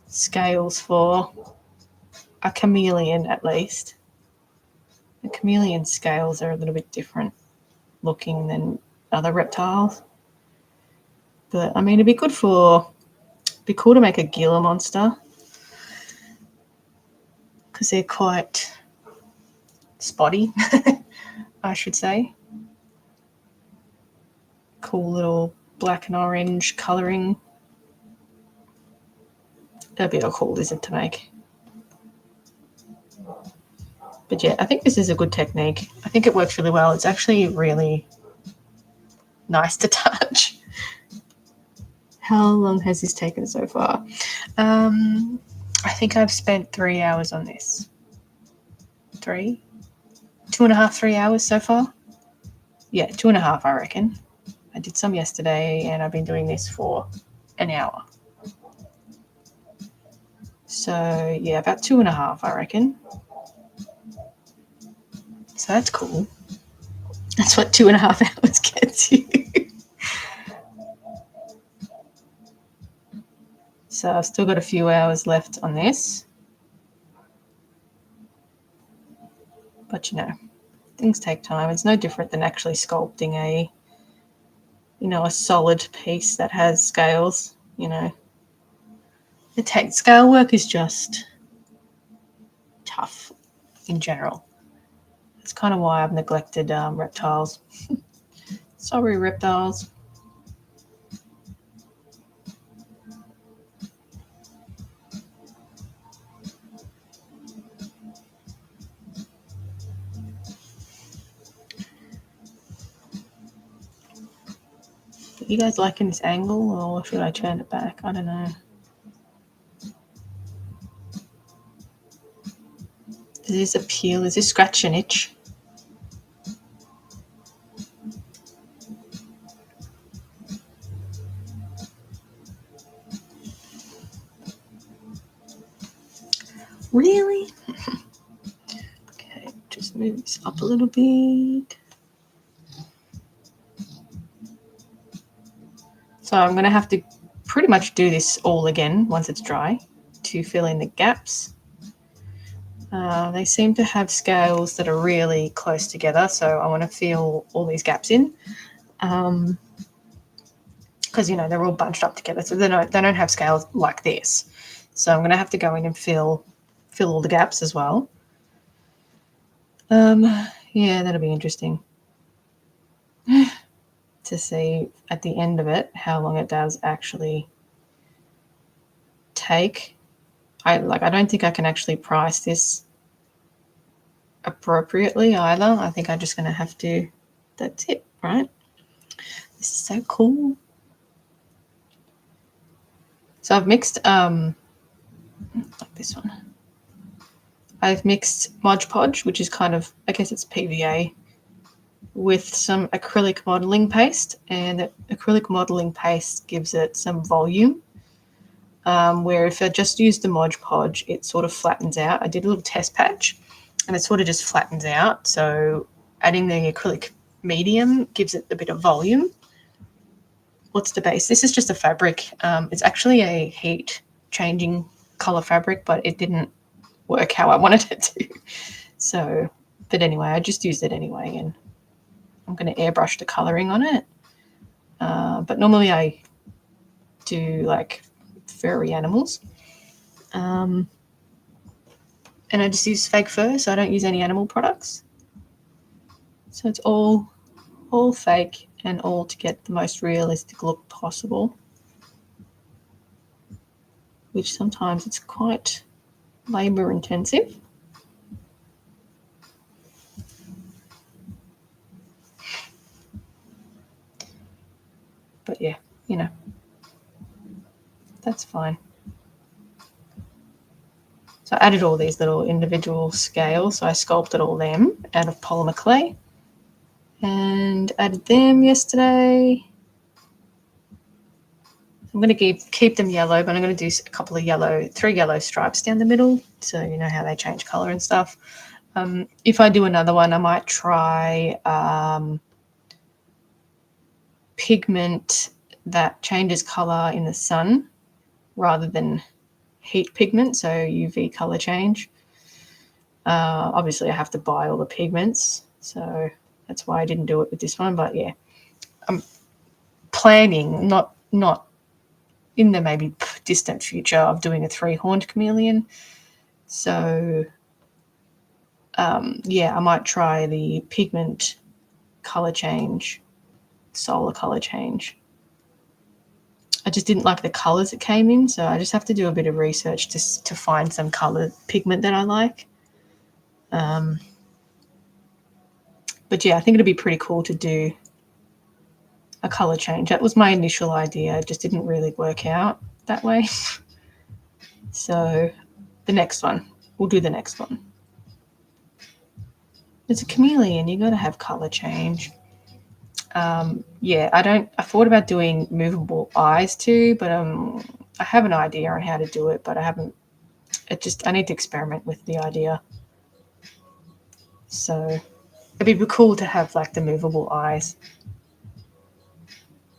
scales for a chameleon, at least. The chameleon scales are a little bit different looking than other reptiles. But I mean, it'd be cool to make a Gila monster, because they're quite spotty, I should say. Cool little black and orange colouring. That'd be a cool lizard to make. But yeah, I think this is a good technique. I think it works really well. It's actually really nice to touch. How long has this taken so far? I think I've spent 3 hours on this. 2.5, 3 hours so far. Yeah, 2.5, I reckon. I did some yesterday, and I've been doing this for an hour. So yeah, about 2.5, I reckon. So that's cool. That's what 2.5 hours gets you. So I've still got a few hours left on this. But things take time. It's no different than actually sculpting a solid piece that has scales. Scale work is just tough in general. That's kind of why I've neglected reptiles. Sorry, reptiles. Are you guys liking this angle, or should I turn it back? I don't know. Does this appeal? Does this scratch an itch? Really? Okay, just move this up a little bit. So I'm going to have to pretty much do this all again once it's dry to fill in the gaps. They seem to have scales that are really close together, so I want to fill all these gaps in. Because they're all bunched up together, so they don't have scales like this. So I'm going to have to go in and fill all the gaps as well. Yeah, that'll be interesting to see at the end of it how long it does actually take. I don't think I can actually price this appropriately either. I think I'm just going to have to. That's it, right? This is so cool. So I've mixed like this one. I've mixed Mod Podge, which is kind of, I guess it's PVA, with some acrylic modelling paste, and that acrylic modelling paste gives it some volume, where if I just use the Mod Podge, it sort of flattens out. I did a little test patch, and it sort of just flattens out. So adding the acrylic medium gives it a bit of volume. What's the base? This is just a fabric. It's actually a heat changing colour fabric, but it didn't work how I wanted it to. So, but anyway, I just used it anyway, and I'm going to airbrush the colouring on it. But normally I do like furry animals. And I just use fake fur, so I don't use any animal products. So it's all fake and all to get the most realistic look possible, which sometimes it's quite labour intensive. But yeah, you know, that's fine. So I added all these little individual scales. So I sculpted all them out of polymer clay and added them yesterday. I'm going to keep them yellow, but I'm going to do a couple of 3 yellow stripes down the middle, so you know how they change colour and stuff. If I do another one, I might try pigment that changes colour in the sun rather than heat pigment, so UV colour change. Obviously, I have to buy all the pigments, so that's why I didn't do it with this one. But yeah, I'm planning, not in the maybe distant future, of doing a 3-horned chameleon. So yeah, I might try the pigment colour change, solar colour change. I just didn't like the colours it came in, so I just have to do a bit of research to find some colour pigment that I like. But yeah, I think it'd be pretty cool to do a colour change. That was my initial idea. It just didn't really work out that way. So the next one, we'll do the next one. It's a chameleon, you got to have colour change. Yeah, I thought about doing movable eyes too, but I have an idea on how to do it, but I need to experiment with the idea. So it'd be cool to have like the movable eyes.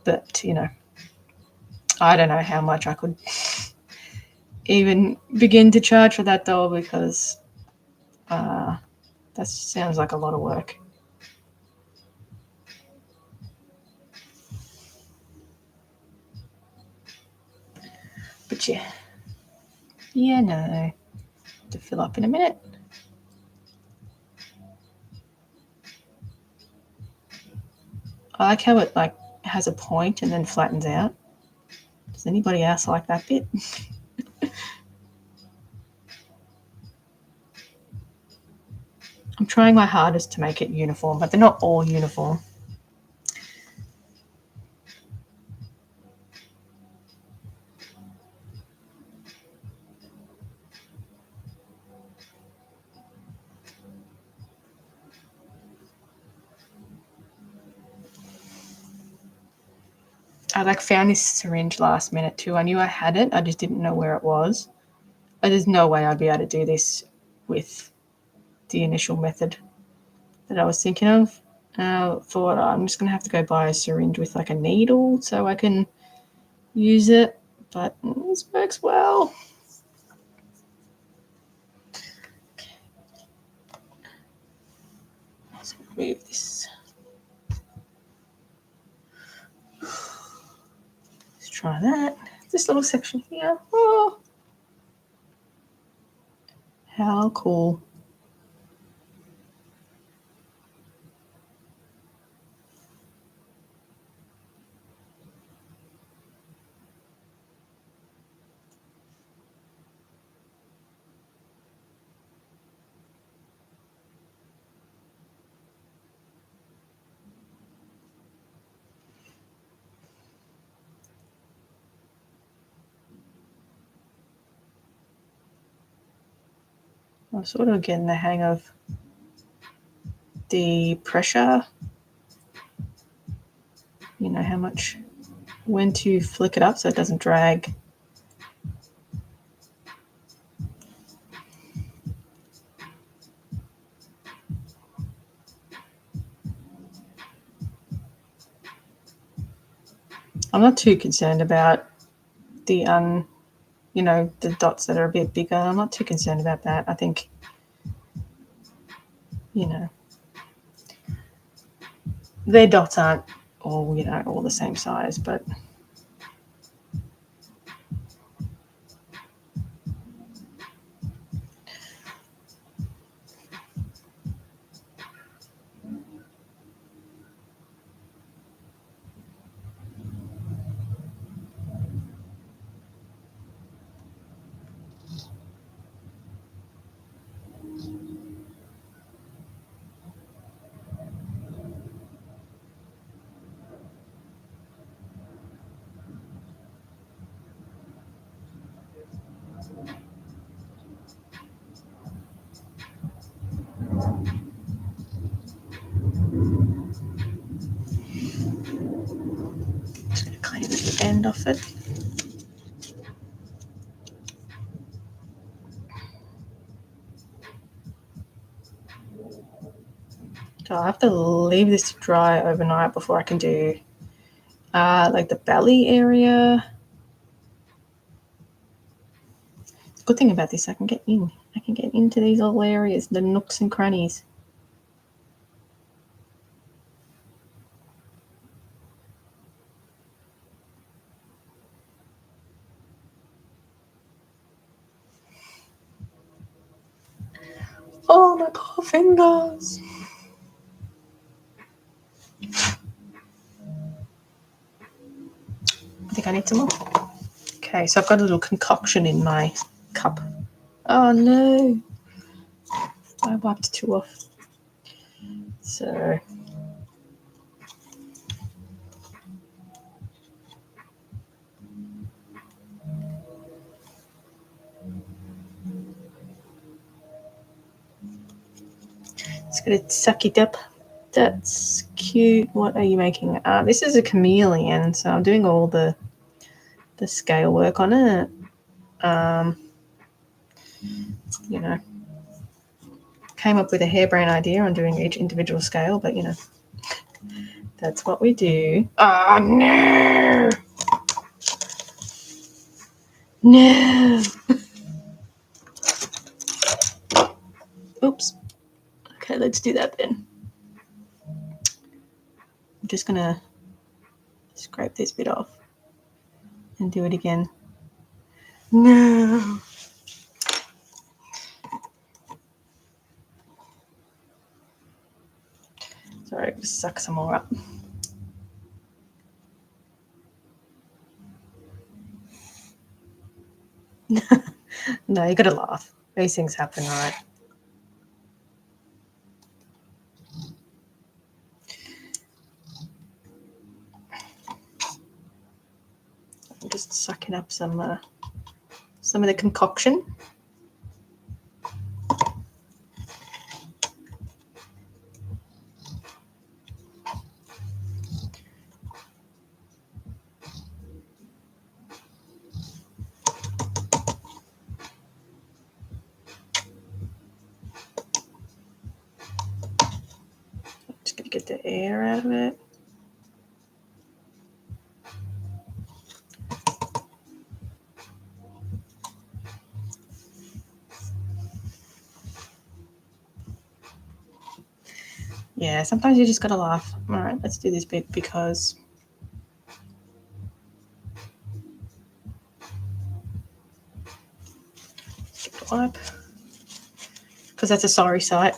But, you know, I don't know how much I could even begin to charge for that doll, because that sounds like a lot of work. But yeah, no, to fill up in a minute. I like how it like has a point and then flattens out. Does anybody else like that bit? I'm trying my hardest to make it uniform, but they're not all uniform. I found this syringe last minute too. I knew I had it, I just didn't know where it was. There's no way I'd be able to do this with the initial method that I was thinking of. Thought I'm just going to have to go buy a syringe with like a needle so I can use it, but this works well. Let's remove this. Let's try that. This little section here. Oh, how cool. I'm sort of getting the hang of the pressure, you know, when to flick it up so it doesn't drag. I'm not too concerned about the the dots that are a bit bigger. I'm not too concerned about that. I think, you know, their dots aren't all, you know, all the same size, but just going to clean the end off it. So I have to leave this to dry overnight before I can do like the belly area. The good thing about this, I can get in. I can get into these little areas, the nooks and crannies. Oh, my poor fingers. I think I need some more. Okay, so I've got a little concoction in my cup. Oh no, I wiped two off. So it's got a suck it up. That's cute. What are you making? This is a chameleon, so I'm doing all the scale work on it. You know, came up with a harebrained idea on doing each individual scale, but you know, that's what we do. Oh no! No! Oops. Okay, let's do that then. I'm just gonna scrape this bit off and do it again. No! Sorry, just suck some more up. No, you gotta laugh. These things happen, right? I'm just sucking up some of the concoction. Just gonna get the air out of it. Yeah, sometimes you just gotta laugh. All right, let's do this bit because wipe, because that's a sorry sight.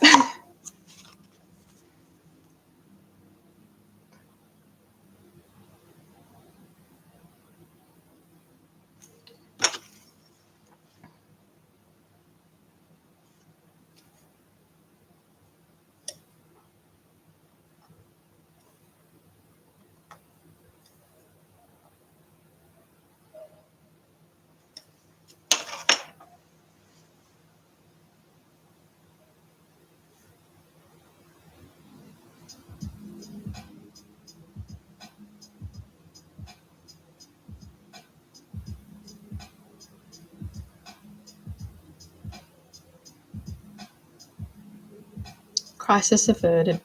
Crisis averted.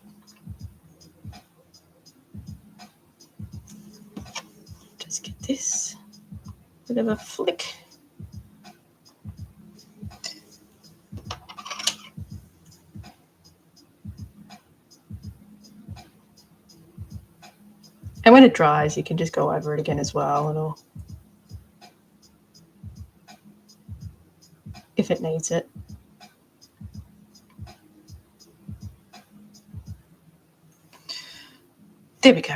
Just get this bit of a flick. And when it dries, you can just go over it again as well, or if it needs it. There we go.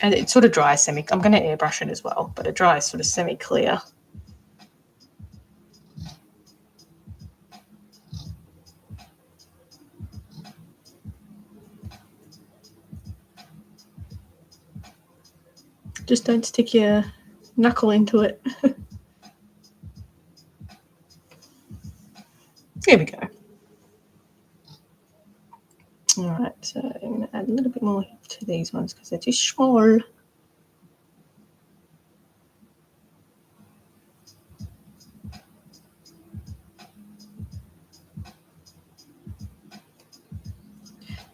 And it sort of dries semi. I'm going to airbrush it as well, but it dries sort of semi-clear. Just don't stick your knuckle into it. There we go. All right, so I'm going to add a little bit more to these ones because they're too small.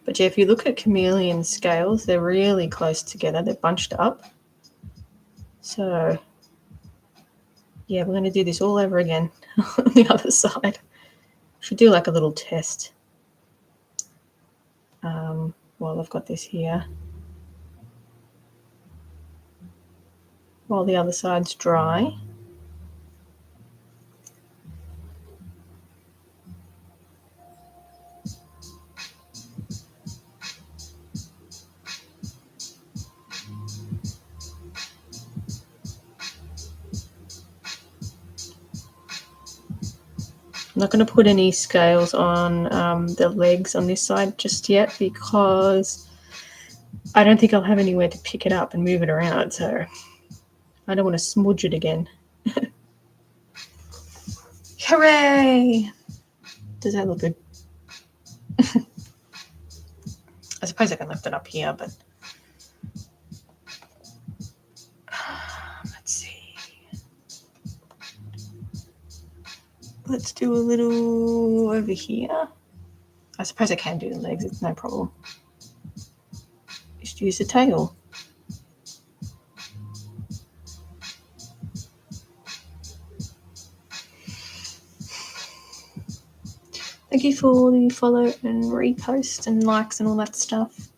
But yeah, if you look at Chameleon scales, they're really close together. They're bunched up. So yeah, we're going to do this all over again on the other side. Should do like a little test while I've got this here. While the other side's dry. I'm not going to put any scales on the legs on this side just yet because I don't think I'll have anywhere to pick it up and move it around, so I don't want to smudge it again. Hooray! Does that look good? I suppose I can lift it up here, but let's see. Let's do a little over here. I suppose I can do the legs, it's no problem. Just use the tail. Thank you for the follow and repost and likes and all that stuff.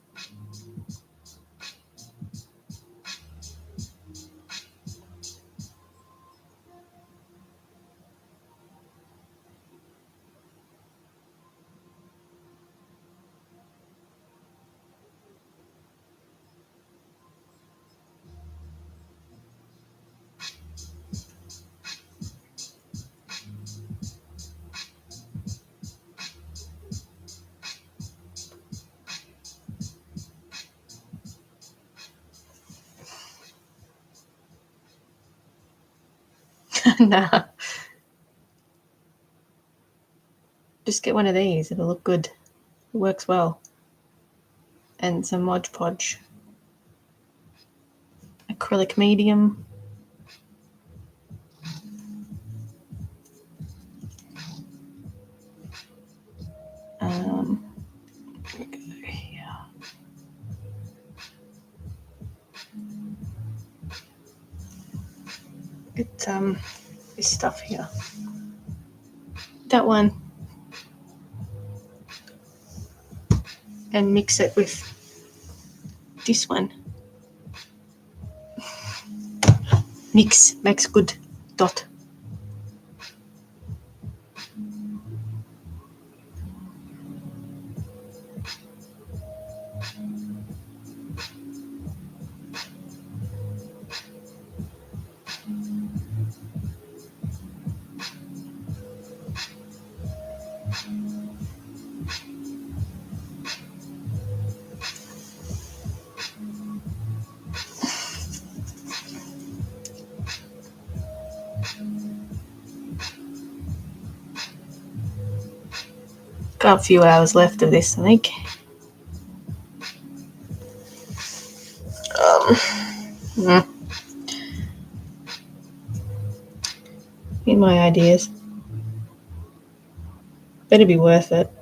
Nah. Just get one of these, it'll look good. It works well. And some Mod Podge. Acrylic medium. Here we go here. Get this stuff here. That one. And mix it with this one. Mix makes good. Dot. Got a few hours left of this, I think. In my ideas. Better be worth it.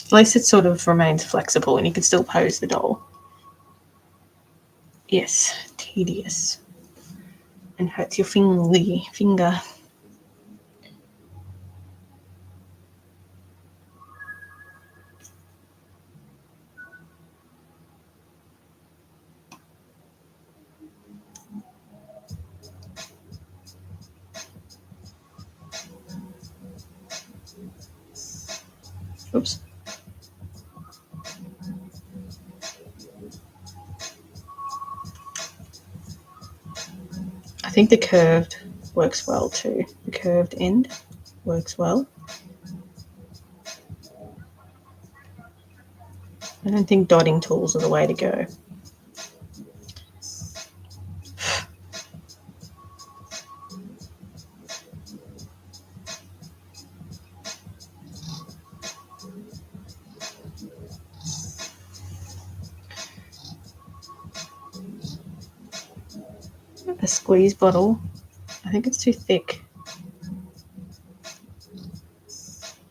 At least it sort of remains flexible and you can still pose the doll. Yes, tedious. And hurts your finger. Oops. I think the curved works well too. The curved end works well. I don't think dotting tools are the way to go. A squeeze bottle, I think it's too thick.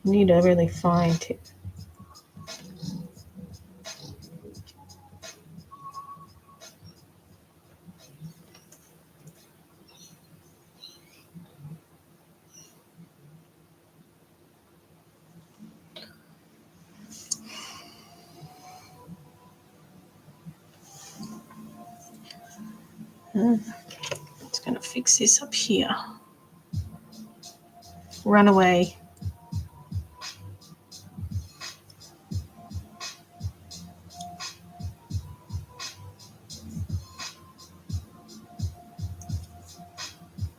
You need a really fine tip. It's going to fix this up here. Run away.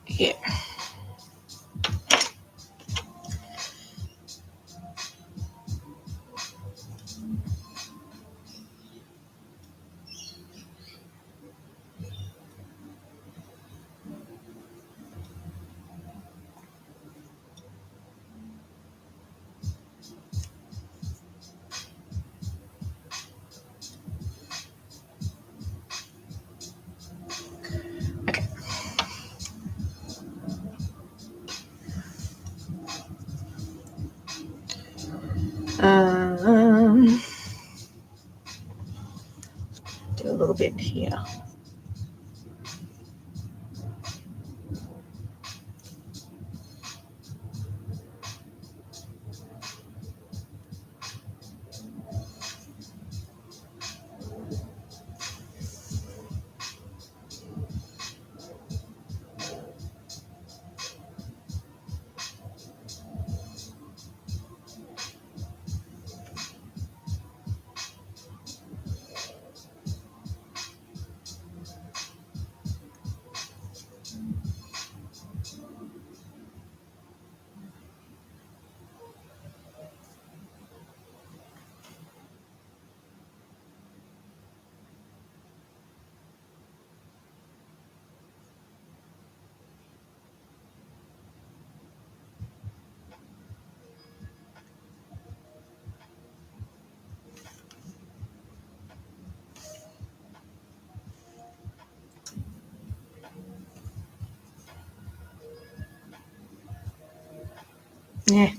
Yeah. Okay. Do a little bit here. Yeah.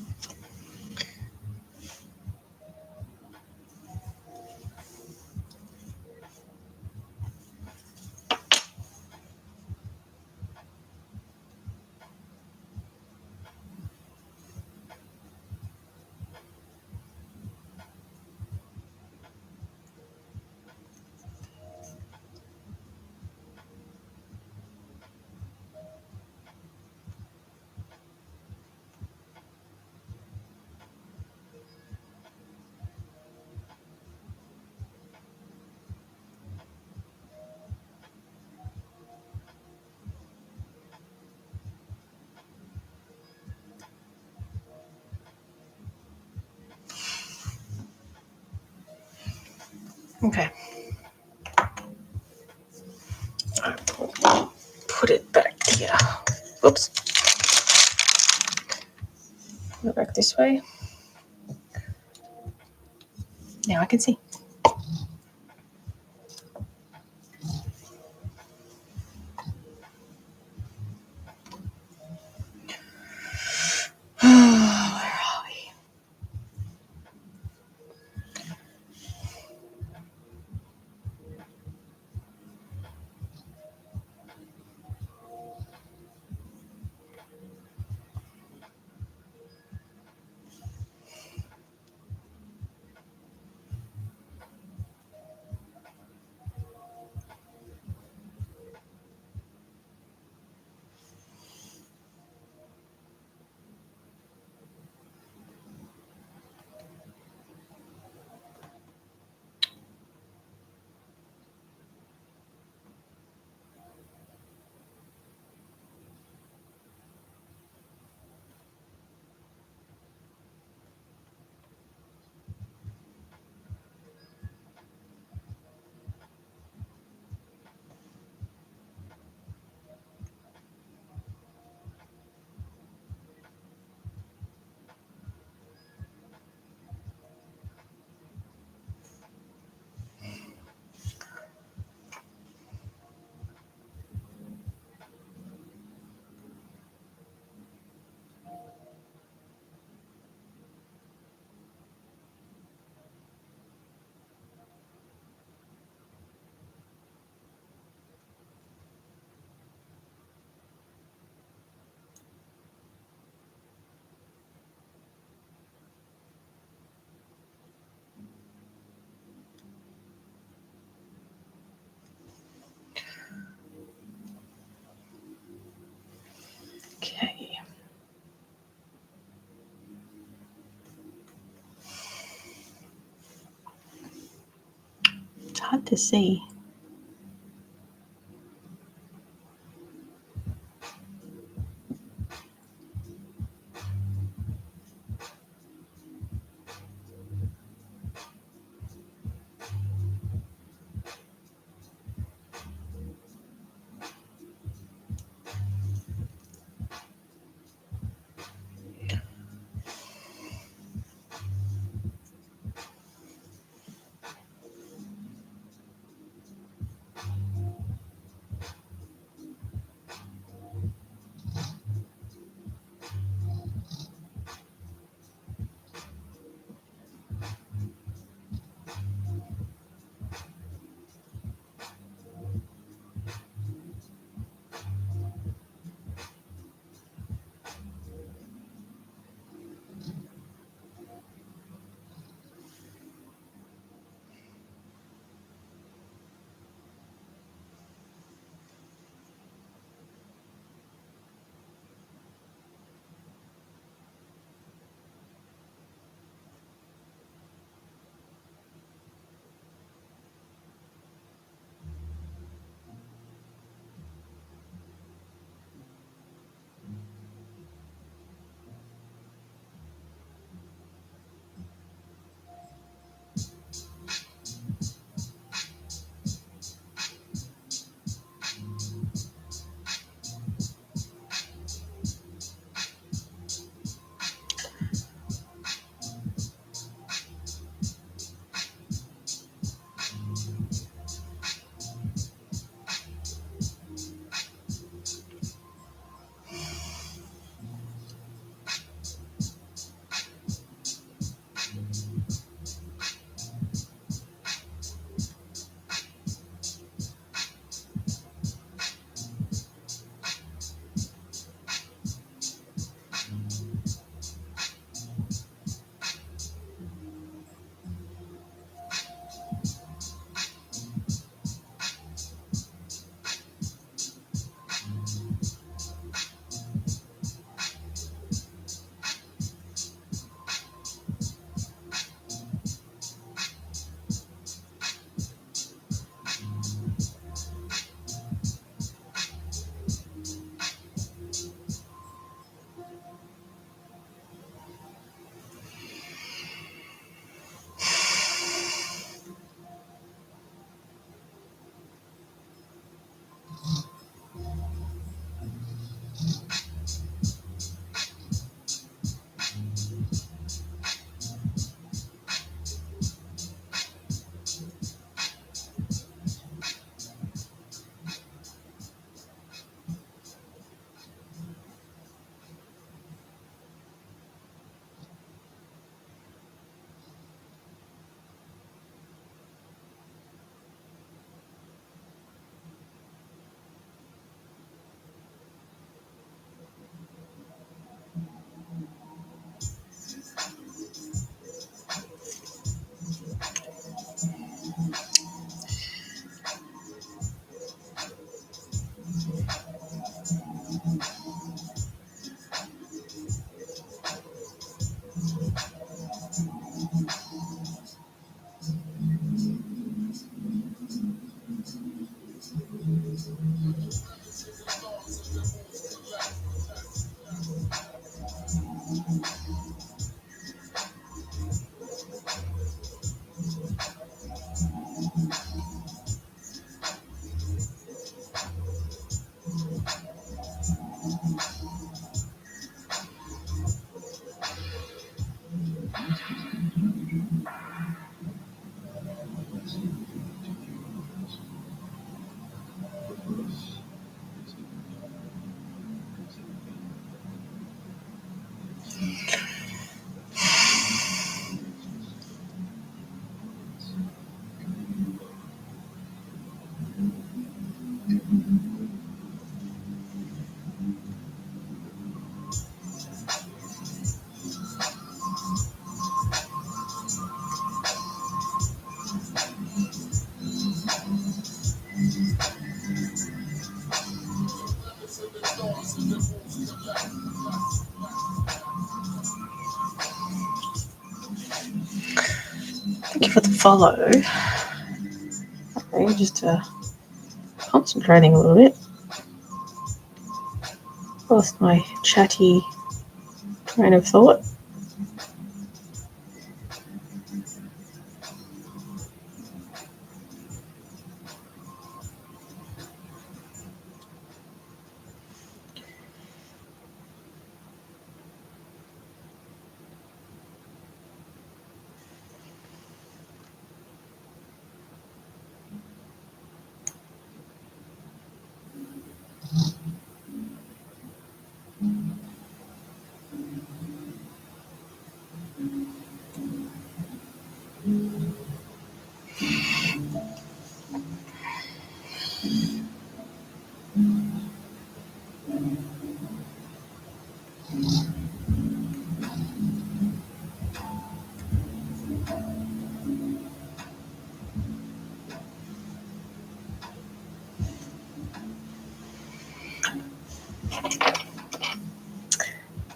Okay. I'll put it back here. Oops. Go back this way. Now I can see. Where are we? to see. Thank you for the follow. just concentrating a little bit. Lost my chatty train of thought.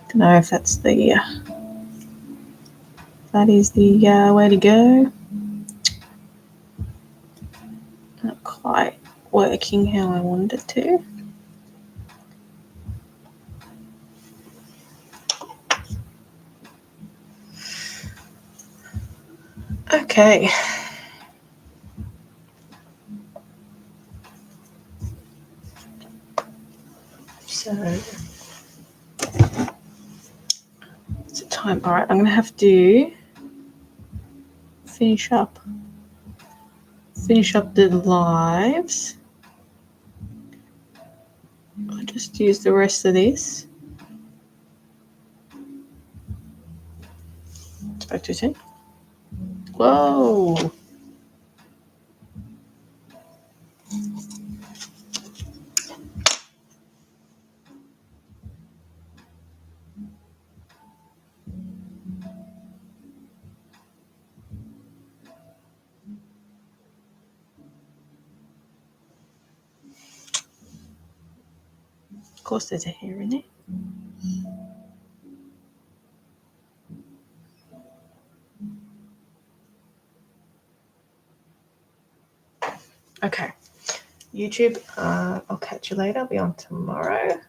Don't know if that's the that is the way to go. Not quite working how I wanted it to. Okay. So it's a time. All right, I'm going to have to finish up the lives. I'll just use the rest of this. Spoke too soon. Whoa. Of course there's a hair in there. Okay. YouTube, I'll catch you later. I'll be on tomorrow.